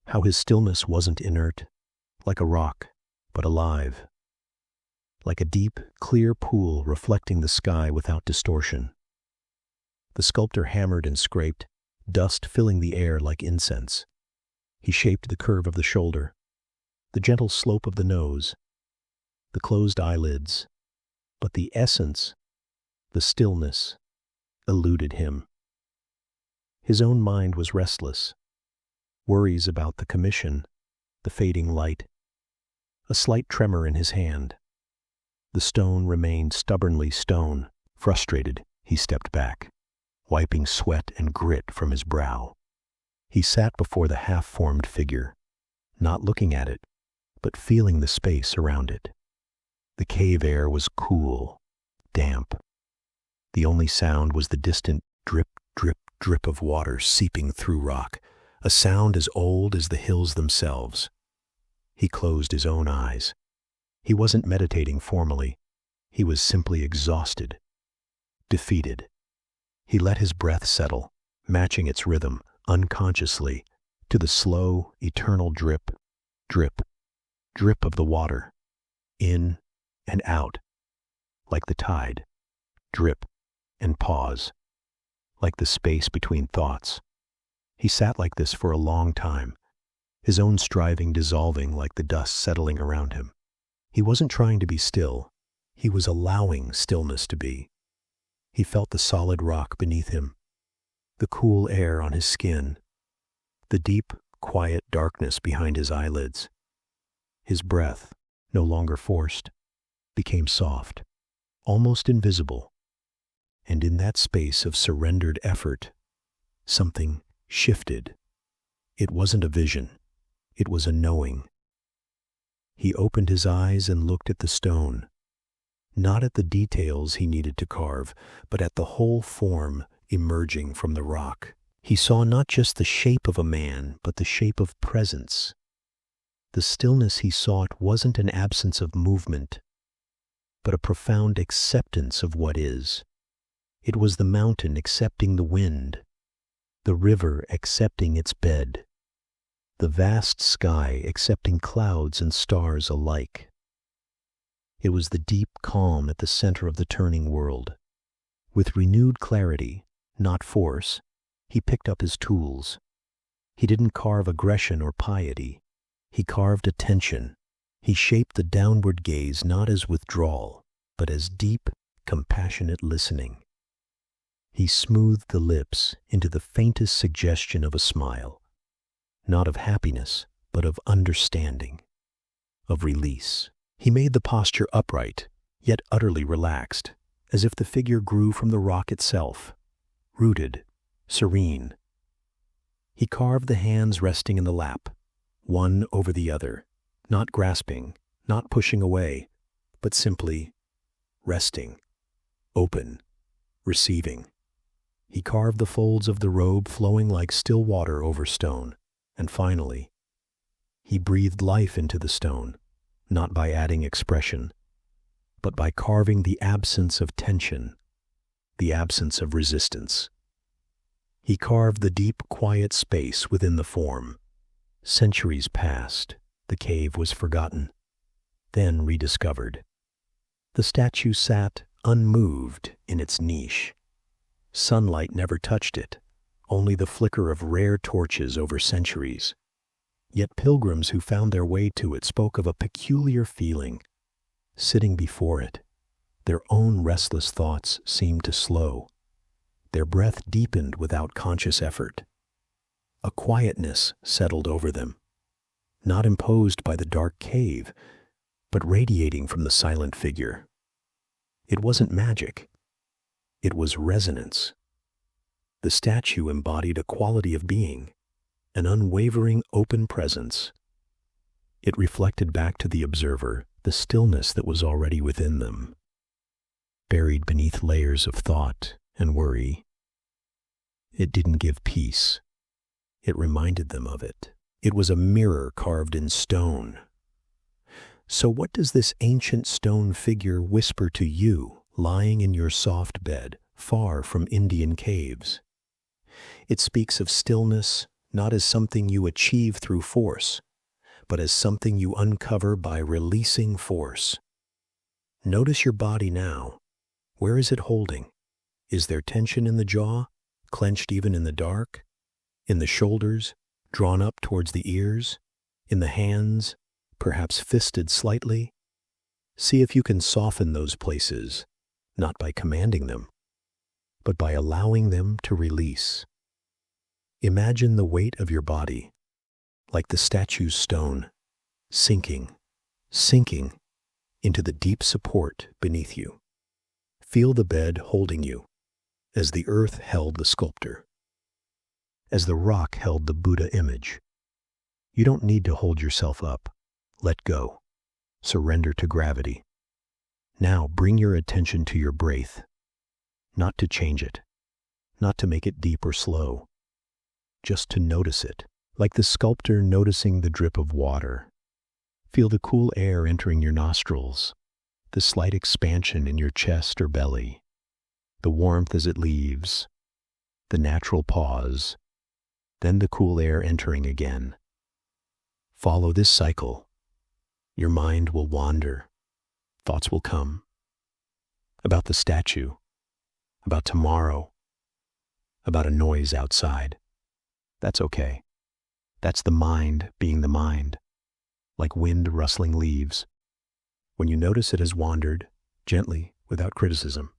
How his stillness wasn't inert, like a rock, but alive, like a deep, clear pool reflecting the sky without distortion. The sculptor hammered and scraped, dust filling the air like incense. He shaped the curve of the shoulder, the gentle slope of the nose, the closed eyelids, but the essence, the stillness, eluded him. His own mind was restless, worries about the commission, the fading light, a slight tremor in his hand. The stone remained stubbornly stone. Frustrated, he stepped back, wiping sweat and grit from his brow. He sat before the half-formed figure, not looking at it, but feeling the space around it. The cave air was cool, damp. The only sound was the distant drip, drip, drip of water seeping through rock, a sound as old as the hills themselves. He closed his own eyes. He wasn't meditating formally. He was simply exhausted, defeated. He let his breath settle, matching its rhythm, unconsciously, to the slow, eternal drip, drip, drip of the water, in and out, like the tide, drip and pause, like the space between thoughts. He sat like this for a long time, his own striving dissolving like the dust settling around him. He wasn't trying to be still. He was allowing stillness to be. He felt the solid rock beneath him, the cool air on his skin, the deep, quiet darkness behind his eyelids. His breath, no longer forced, became soft, almost invisible. And in that space of surrendered effort, something shifted. It wasn't a vision. It was a knowing. He opened his eyes and looked at the stone, not at the details he needed to carve, but at the whole form emerging from the rock. He saw not just the shape of a man, but the shape of presence. The stillness he sought wasn't an absence of movement, but a profound acceptance of what is. It was the mountain accepting the wind, the river accepting its bed, the vast sky accepting clouds and stars alike. It was the deep calm at the center of the turning world. With renewed clarity, not force, he picked up his tools. He didn't carve aggression or piety. He carved attention. He shaped the downward gaze not as withdrawal, but as deep, compassionate listening. He smoothed the lips into the faintest suggestion of a smile, not of happiness, but of understanding, of release. He made the posture upright, yet utterly relaxed, as if the figure grew from the rock itself, rooted, serene. He carved the hands resting in the lap, one over the other, not grasping, not pushing away, but simply resting, open, receiving. He carved the folds of the robe flowing like still water over stone, and finally, he breathed life into the stone, not by adding expression, but by carving the absence of tension, the absence of resistance. He carved the deep, quiet space within the form. Centuries passed, the cave was forgotten, then rediscovered. The statue sat unmoved in its niche. Sunlight never touched it, only the flicker of rare torches over centuries. Yet pilgrims who found their way to it spoke of a peculiar feeling. Sitting before it, their own restless thoughts seemed to slow. Their breath deepened without conscious effort. A quietness settled over them, not imposed by the dark cave, but radiating from the silent figure. It wasn't magic. It was resonance. The statue embodied a quality of being, an unwavering open presence. It reflected back to the observer the stillness that was already within them, buried beneath layers of thought and worry. It didn't give peace. It reminded them of it. It was a mirror carved in stone. So what does this ancient stone figure whisper to you, lying in your soft bed, far from Indian caves? It speaks of stillness, not as something you achieve through force, but as something you uncover by releasing force. Notice your body now. Where is it holding? Is there tension in the jaw, clenched even in the dark? In the shoulders, drawn up towards the ears? In the hands, perhaps fisted slightly? See if you can soften those places, not by commanding them, but by allowing them to release. Imagine the weight of your body, like the statue's stone, sinking into the deep support beneath you. Feel the bed holding you, as the earth held the sculptor, as the rock held the Buddha image. You don't need to hold yourself up. Let go. Surrender to gravity. Now bring your attention to your breath, not to change it, not to make it deep or slow, just to notice it, like the sculptor noticing the drip of water. Feel the cool air entering your nostrils, the slight expansion in your chest or belly, the warmth as it leaves, the natural pause, then the cool air entering again. Follow this cycle. Your mind will wander. Thoughts will come. About the statue, about tomorrow, about a noise outside. That's okay. That's the mind being the mind, like wind rustling leaves. When you notice it has wandered, gently, without criticism,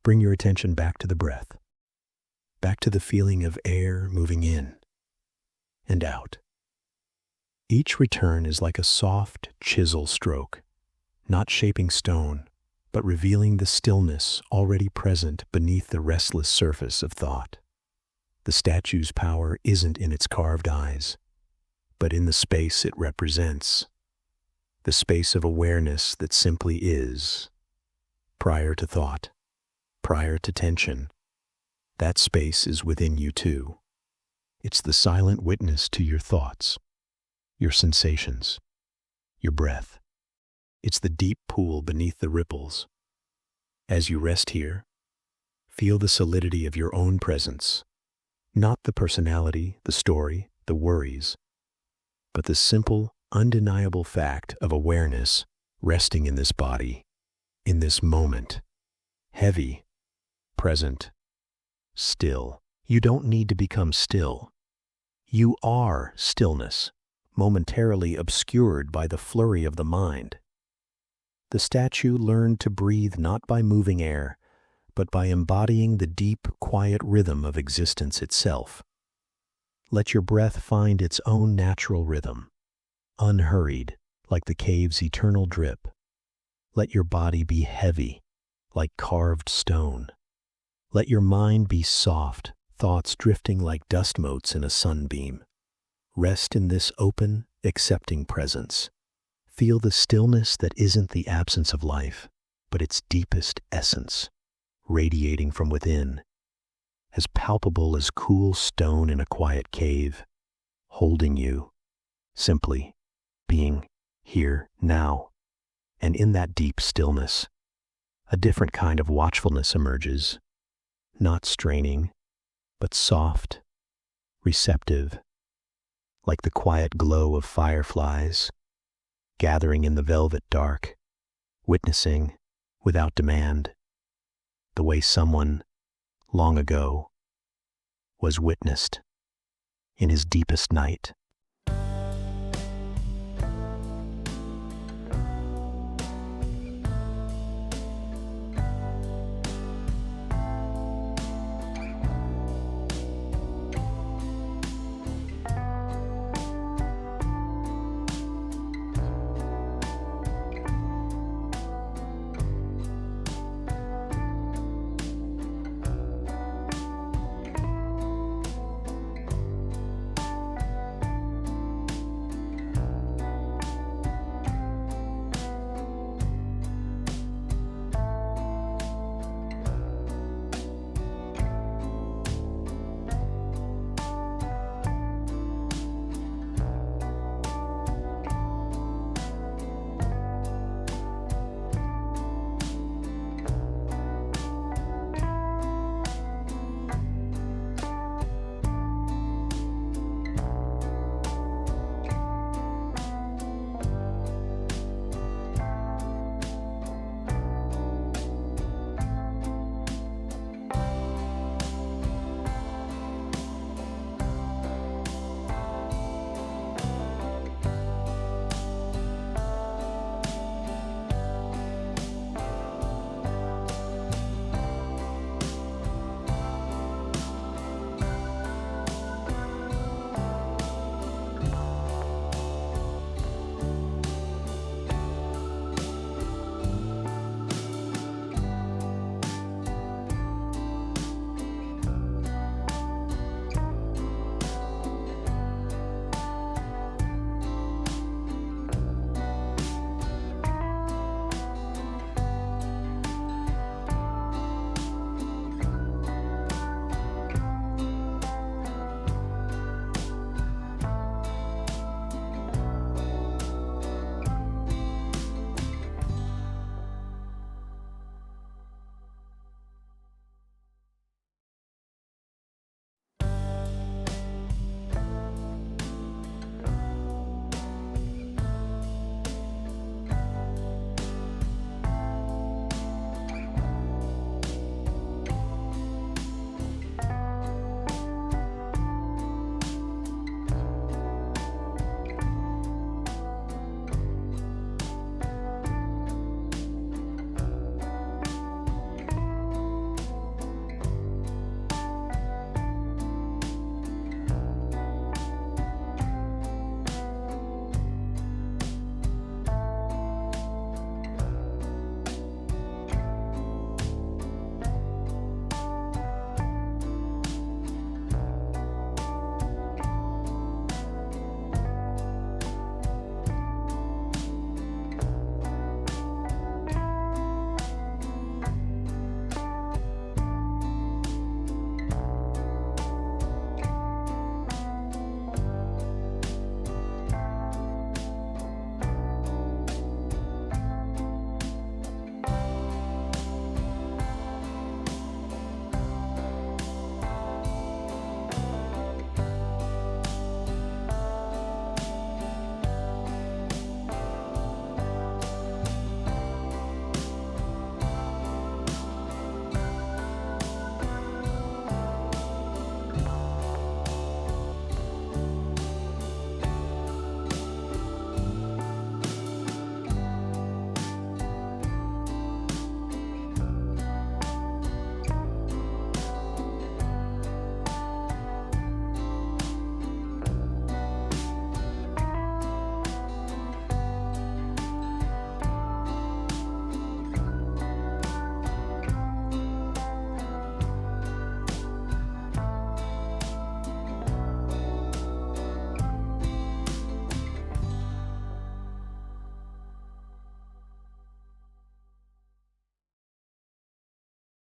bring your attention back to the breath, back to the feeling of air moving in and out. Each return is like a soft chisel stroke, not shaping stone, but revealing the stillness already present beneath the restless surface of thought. The statue's power isn't in its carved eyes, but in the space it represents, the space of awareness that simply is, prior to thought, prior to tension. That space is within you too. It's the silent witness to your thoughts, your sensations, your breath. It's the deep pool beneath the ripples. As you rest here, feel the solidity of your own presence, not the personality, the story, the worries, but the simple, undeniable fact of awareness resting in this body, in this moment, heavy, present, still. You don't need to become still. You are stillness, momentarily obscured by the flurry of the mind. The statue learned to breathe not by moving air, but by embodying the deep, quiet rhythm of existence itself. Let your breath find its own natural rhythm, unhurried, like the cave's eternal drip. Let your body be heavy, like carved stone. Let your mind be soft, thoughts drifting like dust motes in a sunbeam. Rest in this open, accepting presence. Feel the stillness that isn't the absence of life, but its deepest essence, radiating from within, as palpable as cool stone in a quiet cave, holding you, simply being here now. And in that deep stillness, a different kind of watchfulness emerges, not straining, but soft, receptive, like the quiet glow of fireflies, gathering in the velvet dark, witnessing, without demand, the way someone, long ago, was witnessed in his deepest night.